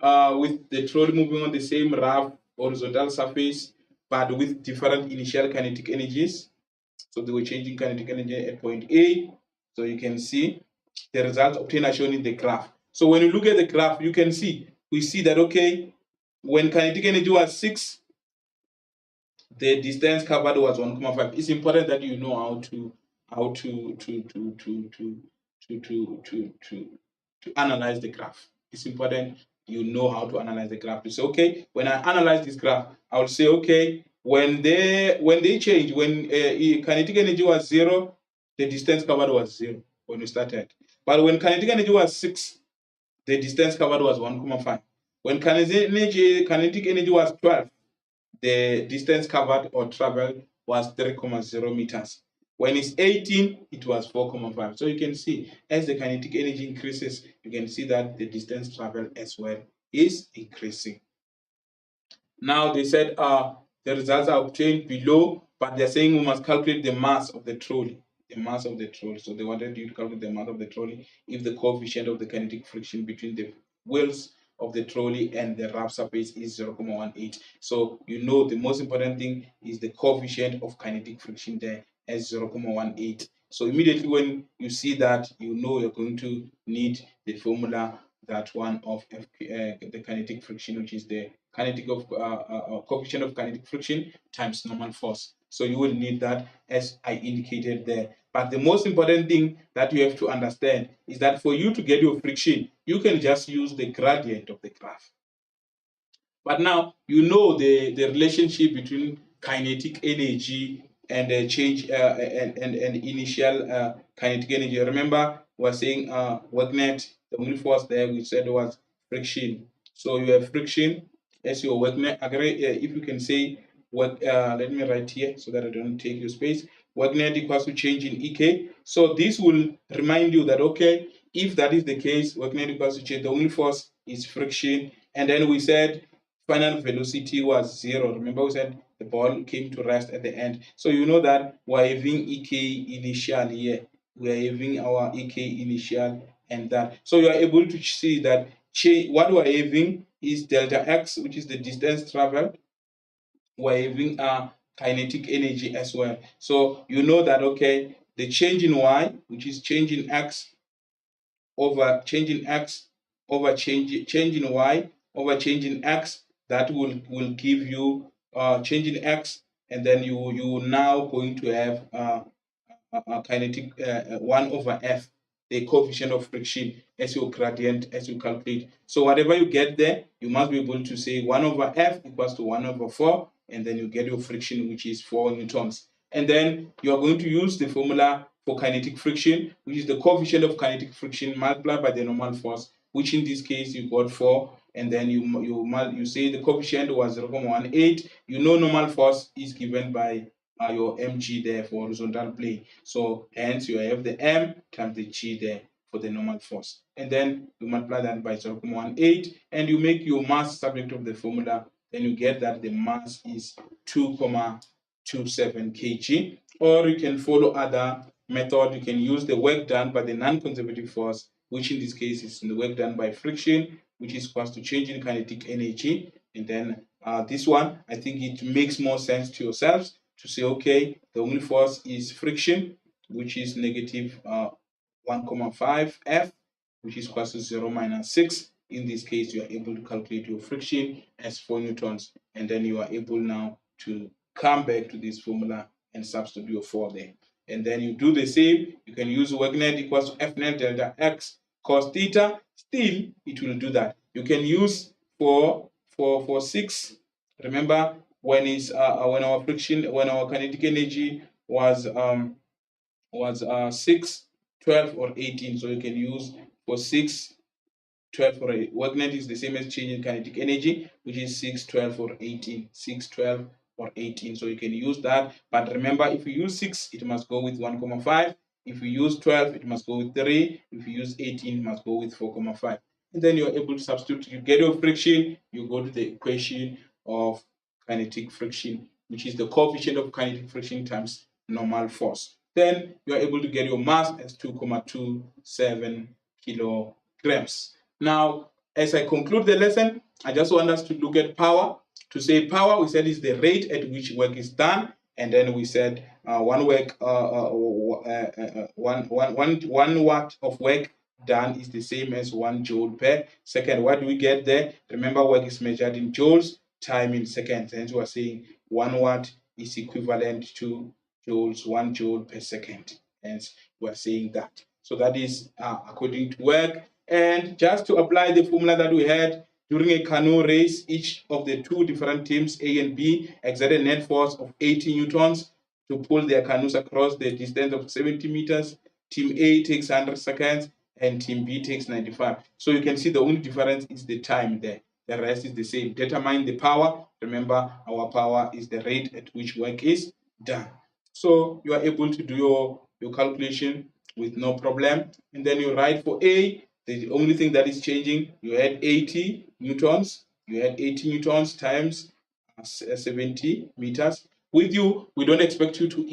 with the trolley moving on the same rough horizontal surface, but with different initial kinetic energies. So they were changing kinetic energy at point A. So you can see the results obtained are shown in the graph. So when you look at the graph, you can see, we see that, okay, when kinetic energy was 6, the distance covered was 1,5. It's important that you know how to analyze the graph. It's important you know how to analyze the graph. You say, okay, when I analyze this graph, I will say, okay, when they change, when kinetic energy was 0, the distance covered was 0 when we started. But when kinetic energy was 6, the distance covered was 1,5. When kinetic energy was 12, the distance covered or traveled was 3,0 meters. When it's 18, it was 4,5. So you can see as the kinetic energy increases, you can see that the distance traveled as well is increasing. Now they said the results are obtained below, but they're saying we must calculate the mass of the trolley. The mass of the trolley. So they wanted you to calculate the mass of the trolley if the coefficient of the kinetic friction between the wheels of the trolley and the rough surface is 0,18. So you know the most important thing is the coefficient of kinetic friction there as 0,18. So immediately when you see that, you know you're going to need the formula, that one of the kinetic friction, which is the kinetic of coefficient of kinetic friction times normal force. So you will need that as I indicated there. But the most important thing that you have to understand is that for you to get your friction, you can just use the gradient of the graph. But now you know the relationship between kinetic energy and change and initial kinetic energy. Remember, we were saying work net, the only force there we said was friction. So you have friction as your work net. If you can say work, let me write here so that I don't take your space. Work net equals to change in EK. So this will remind you that, okay, if that is the case, work net equals to change, the only force is friction. And then we said final velocity was 0. Remember we said the ball came to rest at the end. So you know that we're having EK initial here. We're having our EK initial and that. So you are able to see that what we're having is delta x, which is the distance traveled. We're having a kinetic energy as well. So you know that, okay, the change in y, which is change in x over change in x over change in y over change in x, that will give you change in x, and then you now going to have kinetic 1 over f, the coefficient of friction, as your gradient as you calculate. So whatever you get there, you must be able to say 1 over f equals to 1 over 4, and then you get your friction, which is 4 newtons. And then you are going to use the formula for kinetic friction, which is the coefficient of kinetic friction multiplied by the normal force, which in this case you got 4, and then you say the coefficient was 0.18. You know normal force is given by your mg there for horizontal plane. So hence you have the m times the g there for the normal force. And then you multiply that by 0.18 and you make your mass subject of the formula. Then you get that the mass is 2.27 kg. Or you can follow other method. You can use the work done by the non-conservative force, which in this case is the work done by friction, which is equal to change in kinetic energy. And then this one, I think it makes more sense to yourselves to say, okay, the only force is friction, which is negative 1.5 F, which is equal to 0 minus 6. In this case, you are able to calculate your friction as 4 newtons, and then you are able now to come back to this formula and substitute your 4 there. And then you do the same. You can use work net equals to F net delta X cos theta. Still, it will do that. You can use for 6. Remember, when our kinetic energy was 6, 12, or 18. So you can use for 6, 12, or 8. Work net is the same as change in kinetic energy, which is 6, 12, or 18. 6, 12, or 18. So you can use that. But remember, if you use 6, it must go with 1.5. If you use 12, it must go with 3. If you use 18, it must go with 4.5. And then you're able to substitute. You get your friction, you go to the equation of kinetic friction, which is the coefficient of kinetic friction times normal force. Then you are able to get your mass as 2.27 kilograms. Now, as I conclude the lesson, I just want us to look at power. To say power, we said is the rate at which work is done, and then we said one watt of work done is the same as 1 joule per second. What do we get there? Remember, work is measured in joules, time in seconds. Hence, we are saying 1 watt is equivalent to joules, 1 joule per second. Hence, we are saying that. So that is according to work. And just to apply the formula that we had during a canoe race, each of the two different teams, A and B, exerted a net force of 80 newtons to pull their canoes across the distance of 70 meters. Team A takes 100 seconds and team B takes 95. So you can see the only difference is the time there. The rest is the same. Determine the power. Remember, our power is the rate at which work is done. So you are able to do your calculation with no problem. And then you write for A. The only thing that is changing, you add 80 newtons. You add 80 newtons times 70 meters. With you, we don't expect you to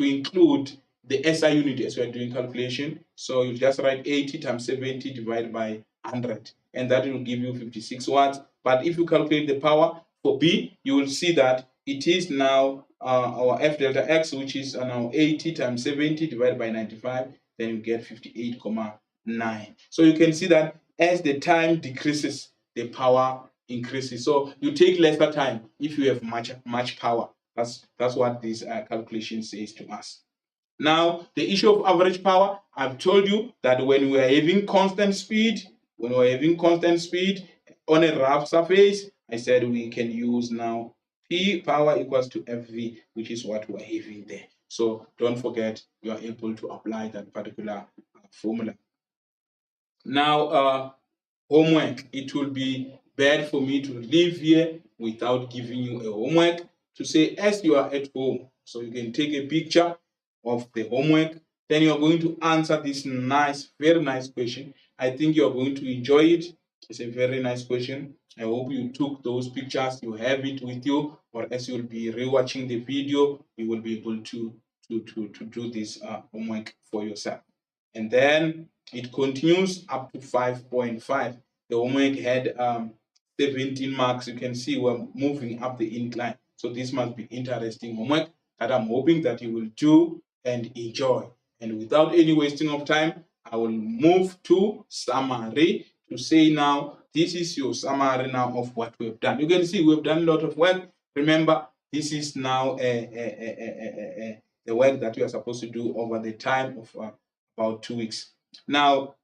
include the SI unit as we are doing calculation. So you just write 80 times 70 divided by 100, and that will give you 56 watts. But if you calculate the power for B, you will see that it is now our F delta X, which is now 80 times 70 divided by 95, then you get 58.9. So you can see that as the time decreases, the power increases. So you take lesser time if you have much power. That's what this calculation says to us. Now, the issue of average power, I've told you that when we are having constant speed, on a rough surface, I said we can use now P power equals to FV, which is what we're having there. So don't forget, you are able to apply that particular formula. Now, homework. It will be bad for me to leave here without giving you a homework to say as you are at home. So you can take a picture of the homework. Then you are going to answer this very nice question. I think you are going to enjoy it. It's a very nice question. I hope you took those pictures, you have it with you, or as you'll be rewatching the video, you will be able to do this homework for yourself. And then it continues up to 5.5. The homework had 17 marks. You can see we're moving up the incline. So this must be interesting homework that I'm hoping that you will do and enjoy. And without any wasting of time, I will move to summary to say now, this is your summary now of what we've done. You can see we've done a lot of work. Remember, this is now the work that we are supposed to do over the time of about 2 weeks. Now,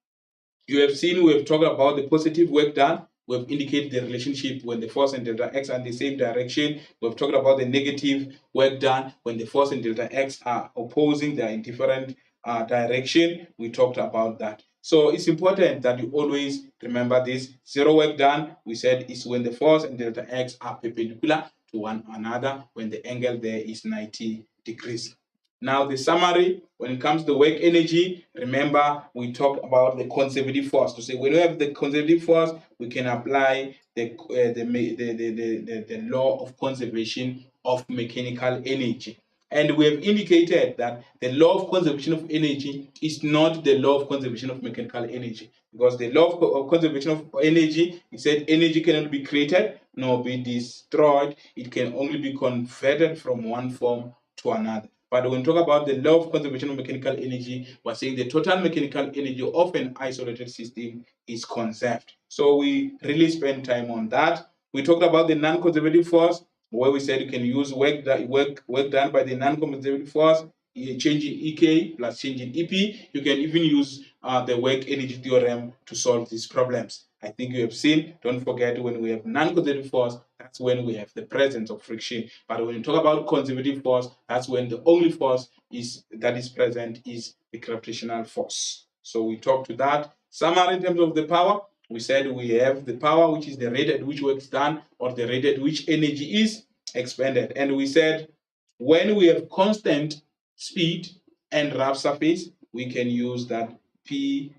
you have seen we have talked about the positive work done. We have indicated the relationship when the force and delta x are in the same direction. We have talked about the negative work done when the force and delta x are opposing, they are in different direction. We talked about that. So it's important that you always remember this. Zero work done, we said, is when the force and delta x are perpendicular to one another, when the angle there is 90 degrees. Now, the summary, when it comes to work energy, remember we talked about the conservative force. To say when we have the conservative force, we can apply the law of conservation of mechanical energy. And we have indicated that the law of conservation of energy is not the law of conservation of mechanical energy. Because the law of conservation of energy, it said energy cannot be created nor be destroyed. It can only be converted from one form to another. But when we talk about the law of conservation of mechanical energy, we're saying the total mechanical energy of an isolated system is conserved. So we really spend time on that. We talked about the non-conservative force, where we said you can use work done by the non-conservative force, change in EK plus change in EP. You can even use the work energy theorem to solve these problems. I think you have seen, don't forget, when we have non-conservative force, that's when we have the presence of friction. But when you talk about conservative force, that's when the only force that is present is the gravitational force. So we talked to that. Summary in terms of the power, we said we have the power, which is the rate at which work is done, or the rate at which energy is expended. And we said when we have constant speed and rough surface, we can use that P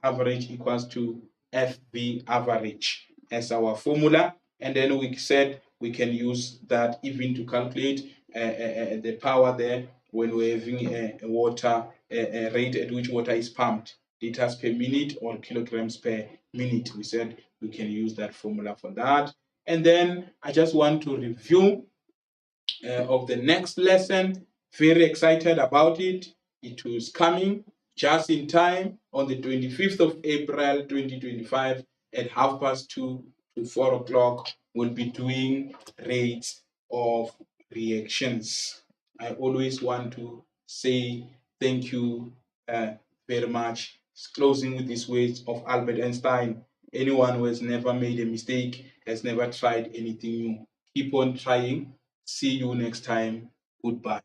average equals to FV average as our formula. And then we said we can use that even to calculate the power there when we're having a water rate at which water is pumped, liters per minute or kilograms per minute. We said we can use that formula for that. And then I just want to review of the next lesson. Very excited about it. It was coming just in time on the 25th of April 2025 at 2:30 to 4 o'clock. We'll be doing rates of reactions. I always want to say thank you very much. Closing with these words of Albert Einstein: anyone who has never made a mistake has never tried anything new. Keep on trying. See you next time. Goodbye.